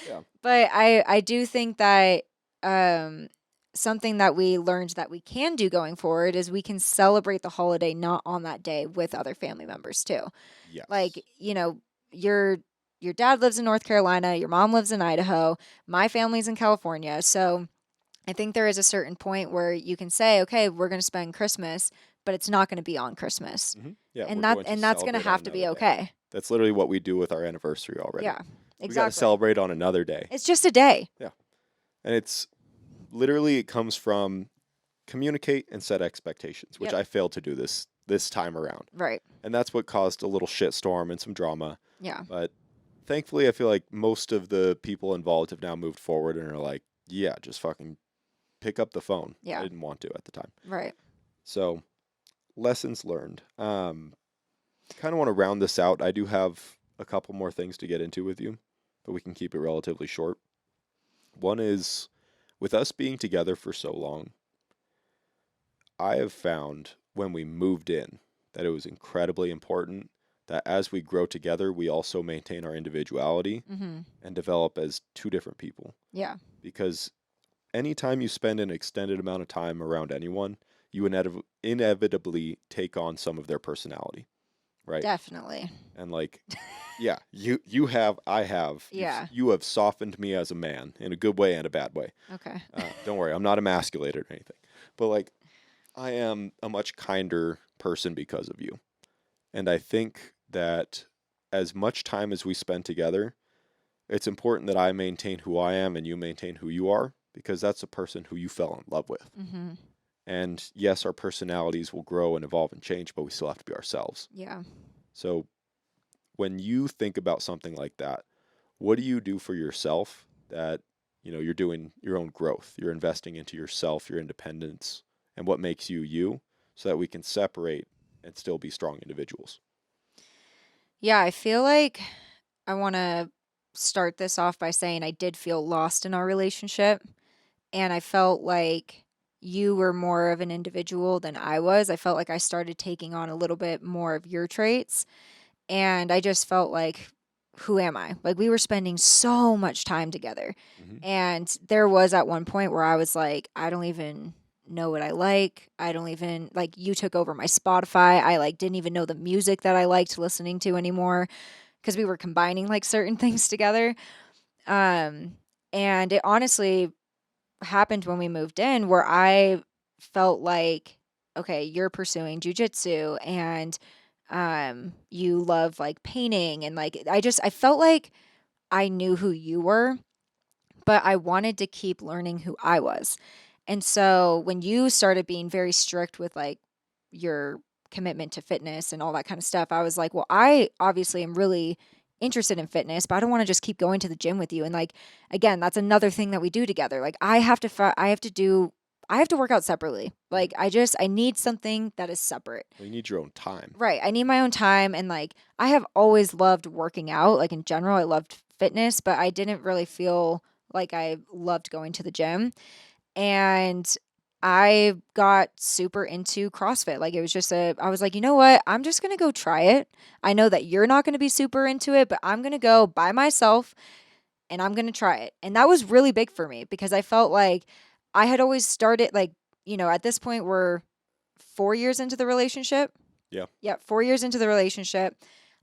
Yeah. But I do think that um, something that we learned that we can do going forward is we can celebrate the holiday not on that day with other family members too. Like, Yes. your dad lives in North Carolina, your mom lives in Idaho, my family's in California. So I think there is a certain point where you can say, okay, we're going to spend Christmas, but it's not going to be on Christmas. Yeah, And we're that going to and that's going to celebrate on have to another be day. okay. That's literally what we do with our anniversary already. Yeah. We got to Exactly. celebrate on another day. It's just a day. Yeah. And it's literally it comes from communicate and set expectations, which Yep. I failed to do this time around. Right. And that's what caused a little shitstorm and some drama. Yeah. But thankfully I feel like most of the people involved have now moved forward and are like, yeah, just fucking pick up the phone. Yeah. I didn't want to at the time. Right. So lessons learned. Kind of want to round this out. I do have a couple more things to get into with you, but we can keep it relatively short. One is with us being together for so long, I have found when we moved in that it was incredibly important that as we grow together, we also maintain our individuality Mm-hmm. and develop as two different people. Yeah. Because anytime you spend an extended amount of time around anyone, you inevitably take on some of their personality, right? Definitely. And like, yeah, you have, I have, Yeah. you have softened me as a man in a good way and a bad way. Okay. Don't worry, I'm not emasculated or anything, but like, I am a much kinder person because of you. And I think that as much time as we spend together, it's important that I maintain who I am and you maintain who you are because that's the person who you fell in love with. Mm-hmm. And yes, our personalities will grow and evolve and change, but we still have to be ourselves. Yeah. So when you think about something like that, what do you do for yourself that, you're doing your own growth, you're investing into yourself, your independence, and what makes you you so that we can separate and still be strong individuals? Yeah. I feel like I want to start this off by saying I did feel lost in our relationship. And I felt like you were more of an individual than I was. I felt like I started taking on a little bit more of your traits. And I just felt like, who am I? Like, we were spending so much time together. Mm-hmm. And there was at one point where I was like, I don't even know what I like. I don't even, like, you took over my Spotify. I, like, didn't even know the music that I liked listening to anymore because we were combining, like, certain things together. And it honestly happened when we moved in where I felt like, okay, you're pursuing jujitsu and you love like painting and like I felt like I knew who you were, but I wanted to keep learning who I was. And so when you started being very strict with like your commitment to fitness and all that kind of stuff, I was like, well, I obviously am really interested in fitness, but I don't want to just keep going to the gym with you. And like, again, that's another thing that we do together. Like I have to work out separately. Like I need something that is separate. Well, you need your own time. Right. I need my own time. And like, I have always loved working out. Like, in general, I loved fitness, but I didn't really feel like I loved going to the gym. And I got super into CrossFit. Like, it was just I was like, you know what? I'm just going to go try it. I know that you're not going to be super into it, but I'm going to go by myself and I'm going to try it. And that was really big for me because I felt like I had always started, like, at this point, we're 4 years into the relationship. Yeah. Yeah, 4 years into the relationship.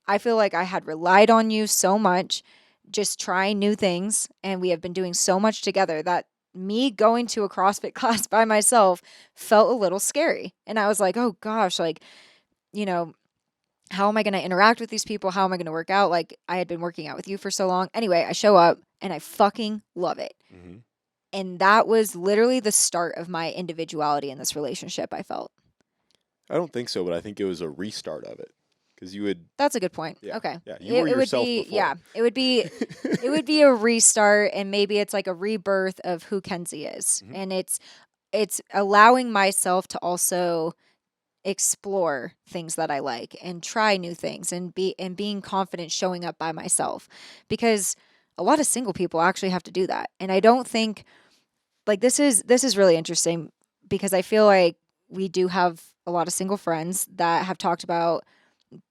I feel like I had relied on you so much, just trying new things. And we have been doing so much together that me going to a CrossFit class by myself felt a little scary. And I was like, oh gosh, like, you know, how am I going to interact with these people? How am I going to work out? Like, I had been working out with you for so long. Anyway, I show up and I fucking love it. Mm-hmm. And that was literally the start of my individuality in this relationship, I felt. I don't think so, but I think it was a restart of it because you would. That's a good point. Yeah, Okay. yeah, you were It would yourself be, before. yeah, it would be a restart, and maybe it's like a rebirth of who Kenzie is. Mhm. And it's allowing myself to also explore things that I like and try new things and being confident showing up by myself, because a lot of single people actually have to do that. And I don't think, like, this is really interesting because I feel like we do have a lot of single friends that have talked about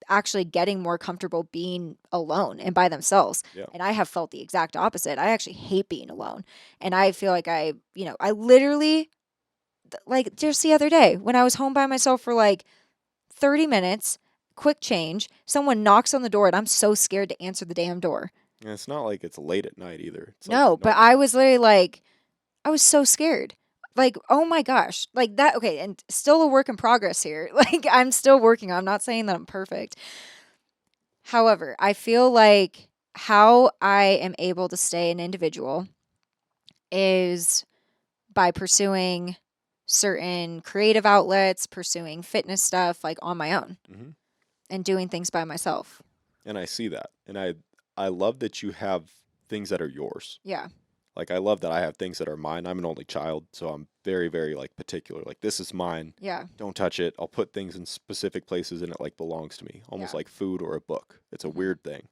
actually getting more comfortable being alone and by themselves. Yeah. And I have felt the exact opposite. I actually hate being alone. And I feel like I literally, like, just the other day when I was home by myself for like 30 minutes, quick change, someone knocks on the door and I'm so scared to answer the damn door. And it's not like it's late at night either. It's No, like but I was literally like, I was so scared. Like, oh my gosh. Like that. Okay. And still a work in progress here. Like, I'm still working. I'm not saying that I'm perfect. However, I feel like how I am able to stay an individual is by pursuing certain creative outlets, pursuing fitness stuff like on my own hmm and doing things by myself. And I see that, and I love that you have things that are yours. Yeah. Like I love that I have things that are mine. I'm an only child, so I'm very, very like particular. Like this is mine. Yeah. Don't touch it. I'll put things in specific places and it like belongs to me. Almost Yeah. like food or a book. It's a Mhm. weird thing.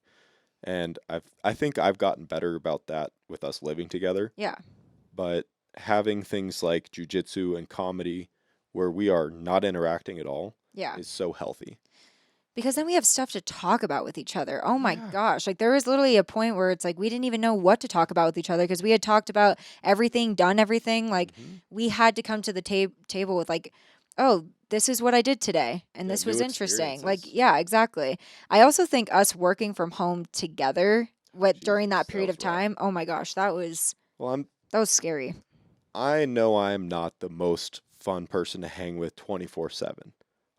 And I think I've gotten better about that with us living together. Yeah. But having things like jujitsu and comedy where we are not interacting at all Yeah. is so healthy. Because then we have stuff to talk about with each other. Oh my Yeah. gosh. Like, there was literally a point where it's like we didn't even know what to talk about with each other because we had talked about everything, done everything. Like, Mhm. we had to come to the table with, like, oh, this is what I did today. And Yeah, this new was interesting. Like, experiences. yeah, exactly. I also think us working from home together during Jesus, that that period of was rough. time, oh my gosh, Well, that was scary. I know I'm not the most fun person to hang with 24/7.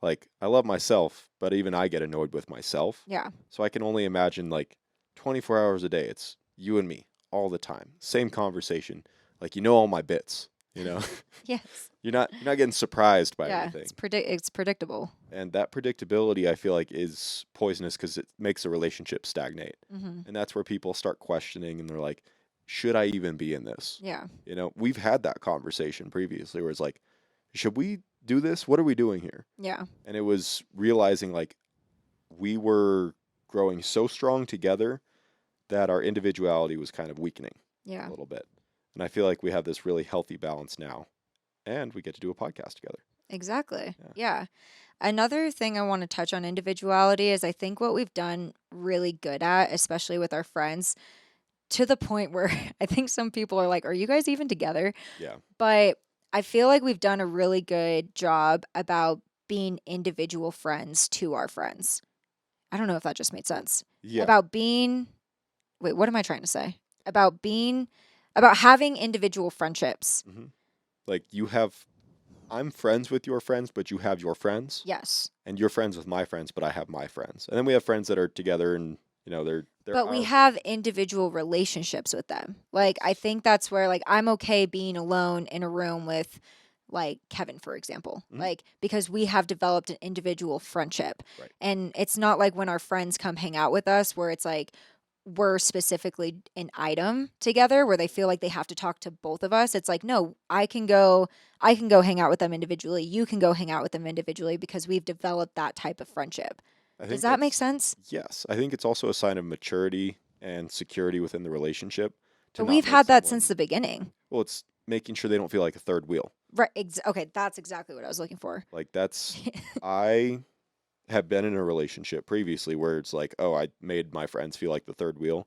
Like, I love myself, but even I get annoyed with myself. Yeah. So I can only imagine like 24 hours a day, it's you and me all the time. Same conversation. Like you know all my bits, you know? Yes. You're not getting surprised by Yeah. anything. It's predictable. And that predictability I feel like is poisonous cuz it makes a relationship stagnate. Mm-hmm. And that's where people start questioning and they're like, should I even be in this? Yeah. You know, we've had that conversation previously where it's like, should we do this? What are we doing here? Yeah. And it was realizing like we were growing so strong together that our individuality was kind of weakening a Yeah. little bit. And I feel like we have this really healthy balance now. And we get to do a podcast together. Exactly. Yeah. Yeah. Another thing I want to touch on individuality is I think what we've done really good at, especially with our friends, to the point where I think some people are like, are you guys even together? Yeah. But I feel like we've done a really good job about being individual friends to our friends. I don't know if that just made sense. Yeah. About being, wait, what am I trying to say? About having individual friendships. hmm Like I'm friends with your friends, but you have your friends. Yes. And you're friends with my friends, but I have my friends. And then we have friends that are together and they're But we our have friends. individual relationships with them. Like, I Yes. think that's where, like, I'm okay being alone in a room with, like, Kevin, for example. Mhm. Like, because we have developed an individual friendship. Right. And it's not like when our friends come hang out with us where it's like we're specifically an item together where they feel like they have to talk to both of us. It's like, no, I can go hang out with them individually. You can go hang out with them individually because we've developed that type of friendship. I Does think that make that's sense? yes. I think it's also a sign of maturity and security within the relationship to But not we've make had that since someone, the beginning. well, it's making sure they don't feel like a third wheel. Right. Okay, that's exactly what I was looking for. Like I have been in a relationship previously where it's like, oh, I made my friends feel like the third wheel.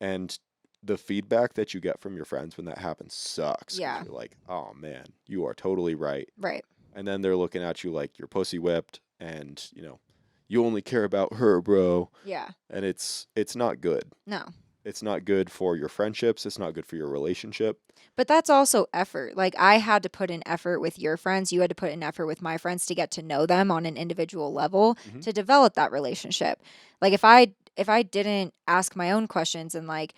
And the feedback that you get from your friends when that happens sucks because Yeah. you're like, oh man, you are totally right. Right. And then they're looking at you like you're pussy whipped and, you only care about her, bro. Yeah. And it's not good. No. It's not good for your friendships. It's not good for your relationship. But that's also effort. Like, I had to put in effort with your friends. You had to put in effort with my friends to get to know them on an individual level Hmm. to develop that relationship. Like, if I didn't ask my own questions and, like,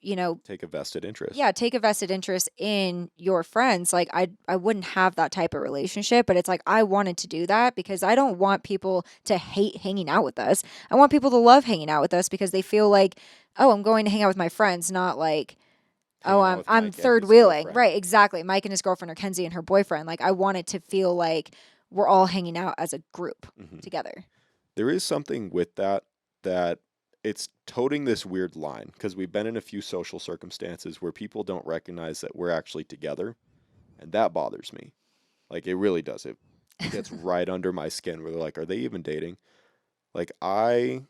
you know, Take a vested interest. yeah, take a vested interest in your friends, like, I wouldn't have that type of relationship. But it's like I wanted to do that because I don't want people to hate hanging out with us. I want people to love hanging out with us because they feel like, oh, I'm going to hang out with my friends, not like, oh, Hanging out I'm with I'm Mike and third his wheeling. girlfriend. Right, exactly. Mike and his girlfriend, or Kenzie and her boyfriend. Like, I want it to feel like we're all hanging out as a group Hmm. together. There is something with that it's toting this weird line because we've been in a few social circumstances where people don't recognize that we're actually together, and that bothers me. Like it really does. It gets right under my skin where they're like, "Are they even dating?" Like I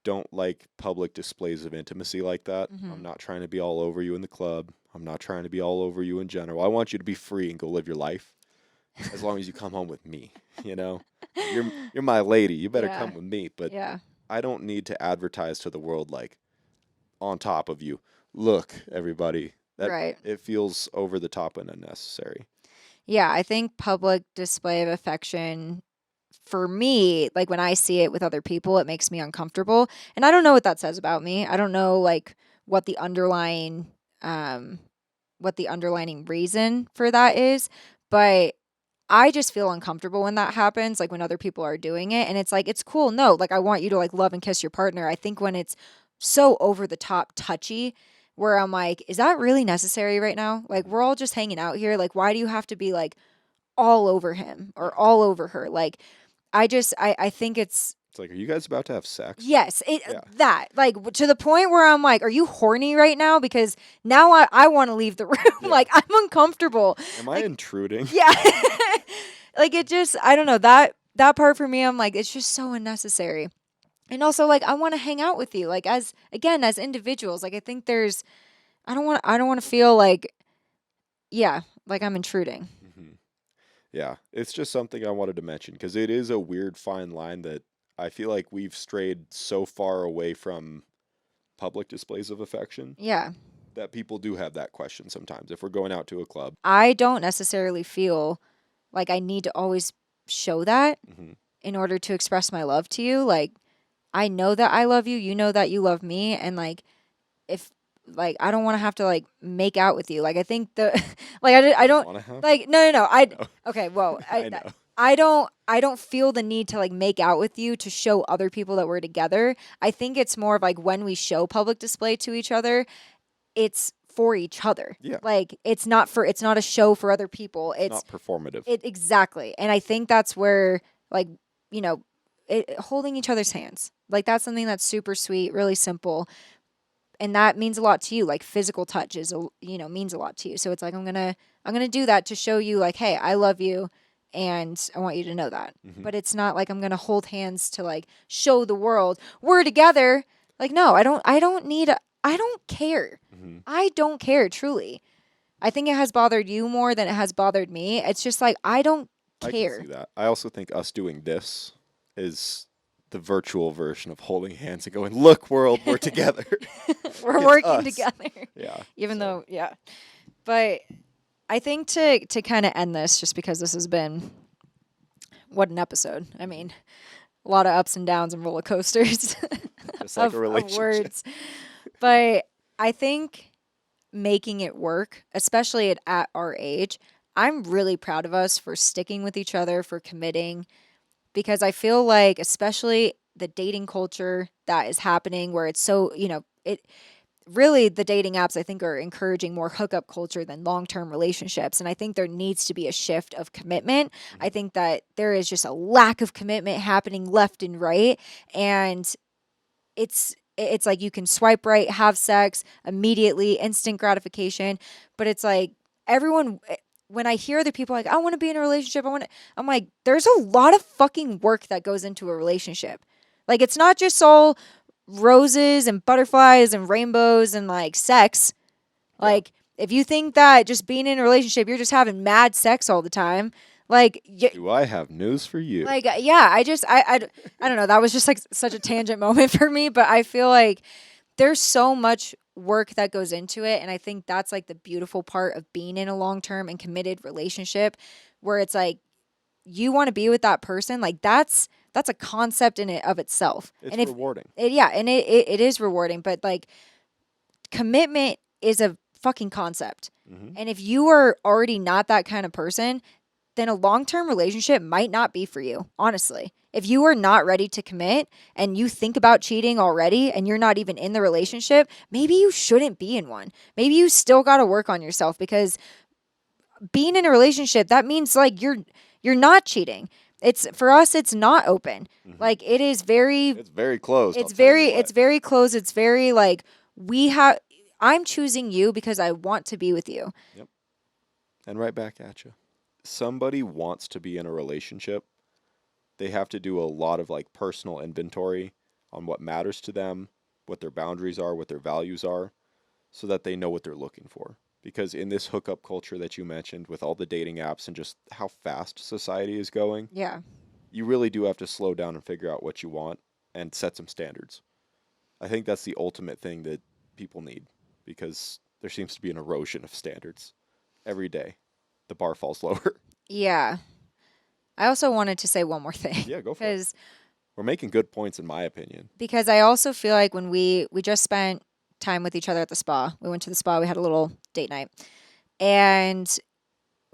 don't like public displays of intimacy like that. I'm Hmm. not trying to be all over you in the club. I'm not trying to be all over you in general. I want you to be free and go live your life as long as you come home with me, you know? You're my lady. You better Yeah, come with me, but yeah, I don't need to advertise to the world like on top of you. Look, everybody. That right. it feels over the top and unnecessary. Yeah, I think public display of affection for me, like when I see it with other people, it makes me uncomfortable. And I don't know what that says about me. I don't know like what the underlying um what the underlining reason for that is, but I just feel uncomfortable when that happens, like when other people are doing it. And it's like, it's cool. No, like I want you to like love and kiss your partner. I think when it's so over the top touchy, where I'm like, is that really necessary right now? Like, Hmm. we're all just hanging out here. Like, why do you have to be like all over him or Yeah. all over her? Like, I think it's, It's like, are you guys about to have sex? yes, Yeah. that like to the point where I'm like, are you horny right now? Because now I want to leave the room. Yeah. Like, I'm uncomfortable. Am I Like, intruding? yeah. Like, it just, I don't know, that part for me, I'm like, it's just so unnecessary. And also, like, I want to hang out with you, like, as again, as individuals. Like, I think there's, I don't want to feel like, yeah, like I'm intruding. Hmm. Yeah. It's just something I wanted to mention because it is a weird fine line that I feel like we've strayed so far away from public displays of affection Yeah. that people do have that question sometimes if we're going out to a club. I don't necessarily feel like I need to always show that Hmm. in order to express my love to you. Like, I know that I love you, you know that you love me, and like, if like I don't want to have to like make out with you. Like, I think the like I You don't don't want to have? like no I I know. okay, well, I know. I don't feel the need to like make out with you to show other people that we're together. I think it's more of like when we show public display to each other, it's for each other. Yeah. Like, it's not a show for other people. It's not performative. It exactly. And I think that's where like, you know, holding each other's hands. Like, that's something that's super sweet, really simple, and that means a lot to you. Like, physical touch means a lot to you. So it's like, I'm going to do that to show you like, hey, I love you and I want you to know that. Hmm. But it's not like I'm going to hold hands to like show the world we're together. Like, no, I don't care. Hmm. I don't care, truly. I think it has bothered you more than it has bothered me. It's just like, I don't I can see care. that. I also think us doing this is the virtual version of holding hands and going, "Look, world, we're together." We're It's working us. together. Yeah. Even So, though, yeah. But I think to kind of end this, just because this has been what an episode. I mhm. mean, a lot of ups and downs and roller coasters just like a of relationship. words. But I think making it work, especially at our age, I'm really proud of us for sticking with each other, for committing, because I feel like, especially the dating culture that is happening, where it's so, it really, the dating apps, I think, are encouraging more hookup culture than long term relationships. And I think there needs to be a shift of commitment. I Mhm. think that there is just a lack of commitment happening left and right. And it's like you can swipe right, have sex immediately, instant gratification, but it's like everyone when I hear other people like I want to be in a relationship, I'm like there's a lot of fucking work that goes into a relationship. Like it's not just all roses and butterflies and rainbows and like sex. Yeah. Like if you think that just being in a relationship you're just having mad sex all the time, like Do I have news for you? yeah, I don't know. That was just like such a tangent moment for me, but I feel like there's so much work that goes into it. And I think that's like the beautiful part of being in a long term and committed relationship where it's like you want to be with that person. Like that's a concept in it of itself. It's And if rewarding. yeah, and it is rewarding, but like commitment is a fucking concept. Hmm. And if you are already not that kind of person, then a long term relationship might not be for you, honestly. If you are not ready to commit and you think about cheating already and you're not even in the relationship, maybe you shouldn't be in one. Maybe you still got to work on yourself because being in a relationship, that means like you're not cheating. It's for us it's not open. Hmm. Like it is very It's very closed, I'll tell you what. it's very close. It's very like we have I'm choosing you because I want to be with you. Yep. And right back at you. Somebody wants to be in a relationship, they have to do a lot of like personal inventory on what matters to them, what their boundaries are, what their values are, so that they know what they're looking for. Because in this hookup culture that you mentioned, with all the dating apps and just how fast society is going, Yeah. you really do have to slow down and figure out what you want and set some standards. I think that's the ultimate thing that people need because there seems to be an erosion of standards every day. The bar falls lower. Yeah. I also wanted to say one more thing Yeah, go for it. cuz We're making good points, in my opinion. because I also feel like when we just spent time with each other at the spa. We went to the spa, we had a little date night. And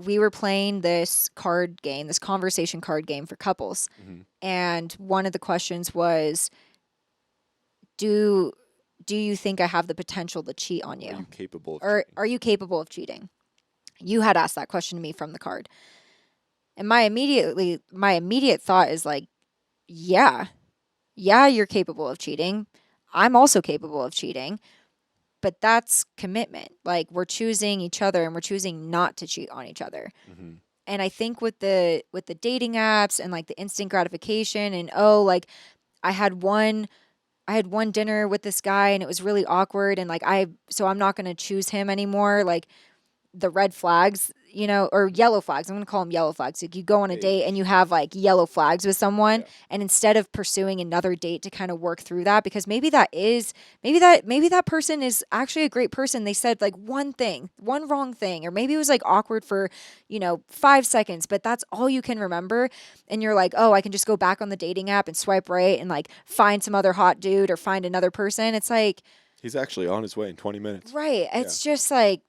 we were playing this card game, this conversation card game for couples. Hmm. And one of the questions was, do do you think I have the potential to cheat on Are you you? capable of Or cheating? are you capable of cheating? You had asked that question to me from the card. And my immediate thought is like, yeah. Yeah, you're capable of cheating. I'm also capable of cheating, but that's commitment. Like we're choosing each other and we're choosing not to cheat on each other. Hmm. And I think with the dating apps and like the instant gratification and oh like I had one I had one dinner with this guy and it was really awkward and like so I'm not going to choose him anymore. Like the red flags, or yellow flags. I'm going to call them yellow flags. Like you go on a Hey, date and you have like yellow flags with someone, yeah. and instead of pursuing another date to kind of work through that, because maybe that person is actually a great person. They said like one thing, one wrong thing, or maybe it was like awkward for 5 seconds, but that's all you can remember. And you're like, oh, I can just go back on the dating app and swipe right and like find some other hot dude or find another person. It's like, He's actually on his way in 20 minutes. right. Yeah. It's just like,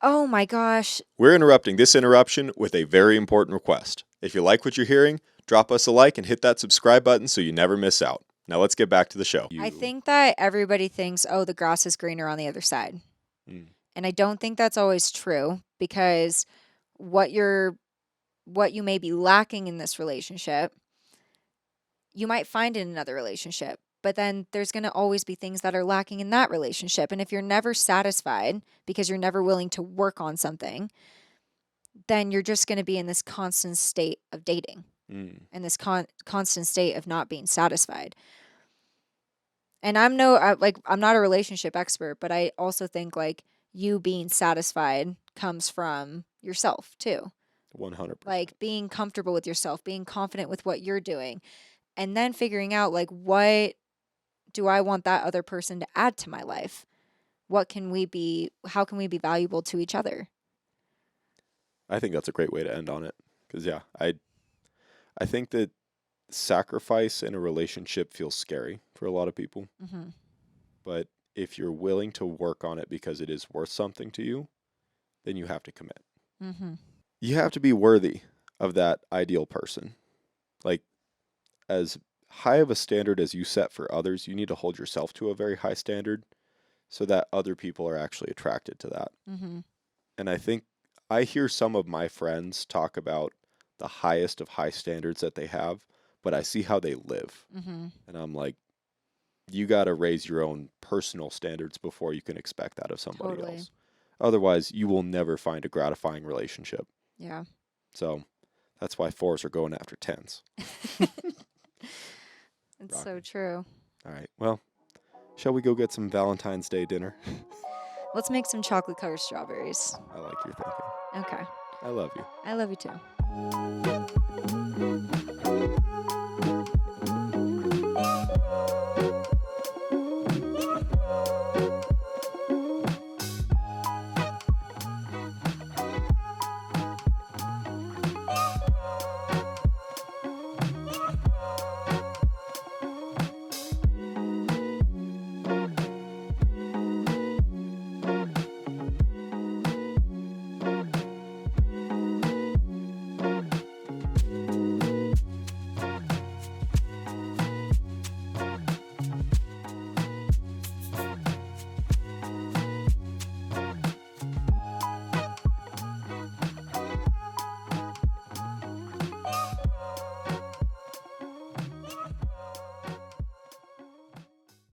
oh my gosh. We're interrupting this interruption with a very important request. If you like what you're hearing, drop us a like and hit that subscribe button so you never miss out. Now let's get back to the show. I think that everybody thinks, oh, the grass is greener on the other side. Mm. And I don't think that's always true because what you're what you may be lacking in this relationship, you might find in another relationship. But then there's going to always be things that are lacking in that relationship. And if you're never satisfied because you're never willing to work on something, then you're just going to be in this constant state of dating Mm. and this constant state of not being satisfied. And I'm not a relationship expert, but I also think like you being satisfied comes from yourself too. 100%. Like being comfortable with yourself, being confident with what you're doing, and then figuring out like what do I want that other person to add to my life? What can we be how can we be valuable to each other? I think that's a great way to end on it. Because, yeah, I think that sacrifice in a relationship feels scary for a lot of people, Mhm. but if you're willing to work on it because it is worth something to you, then you have to commit. Mhm. You have to be worthy of that ideal person. Like, as high of a standard as you set for others, you need to hold yourself to a very high standard so that other people are actually attracted to that. Mhm. And I think I hear some of my friends talk about the highest of high standards that they have, but I see how they live. Mhm. And I'm like, you got to raise your own personal standards before you can expect that of somebody Totally. else. Otherwise, you will never find a gratifying relationship. Yeah. So that's why fours are going after tens. It's so Rocking. true. All right. Well, shall we go get some Valentine's Day dinner? Let's make some chocolate covered strawberries. I like your thinking. Okay. I love you. I love you too.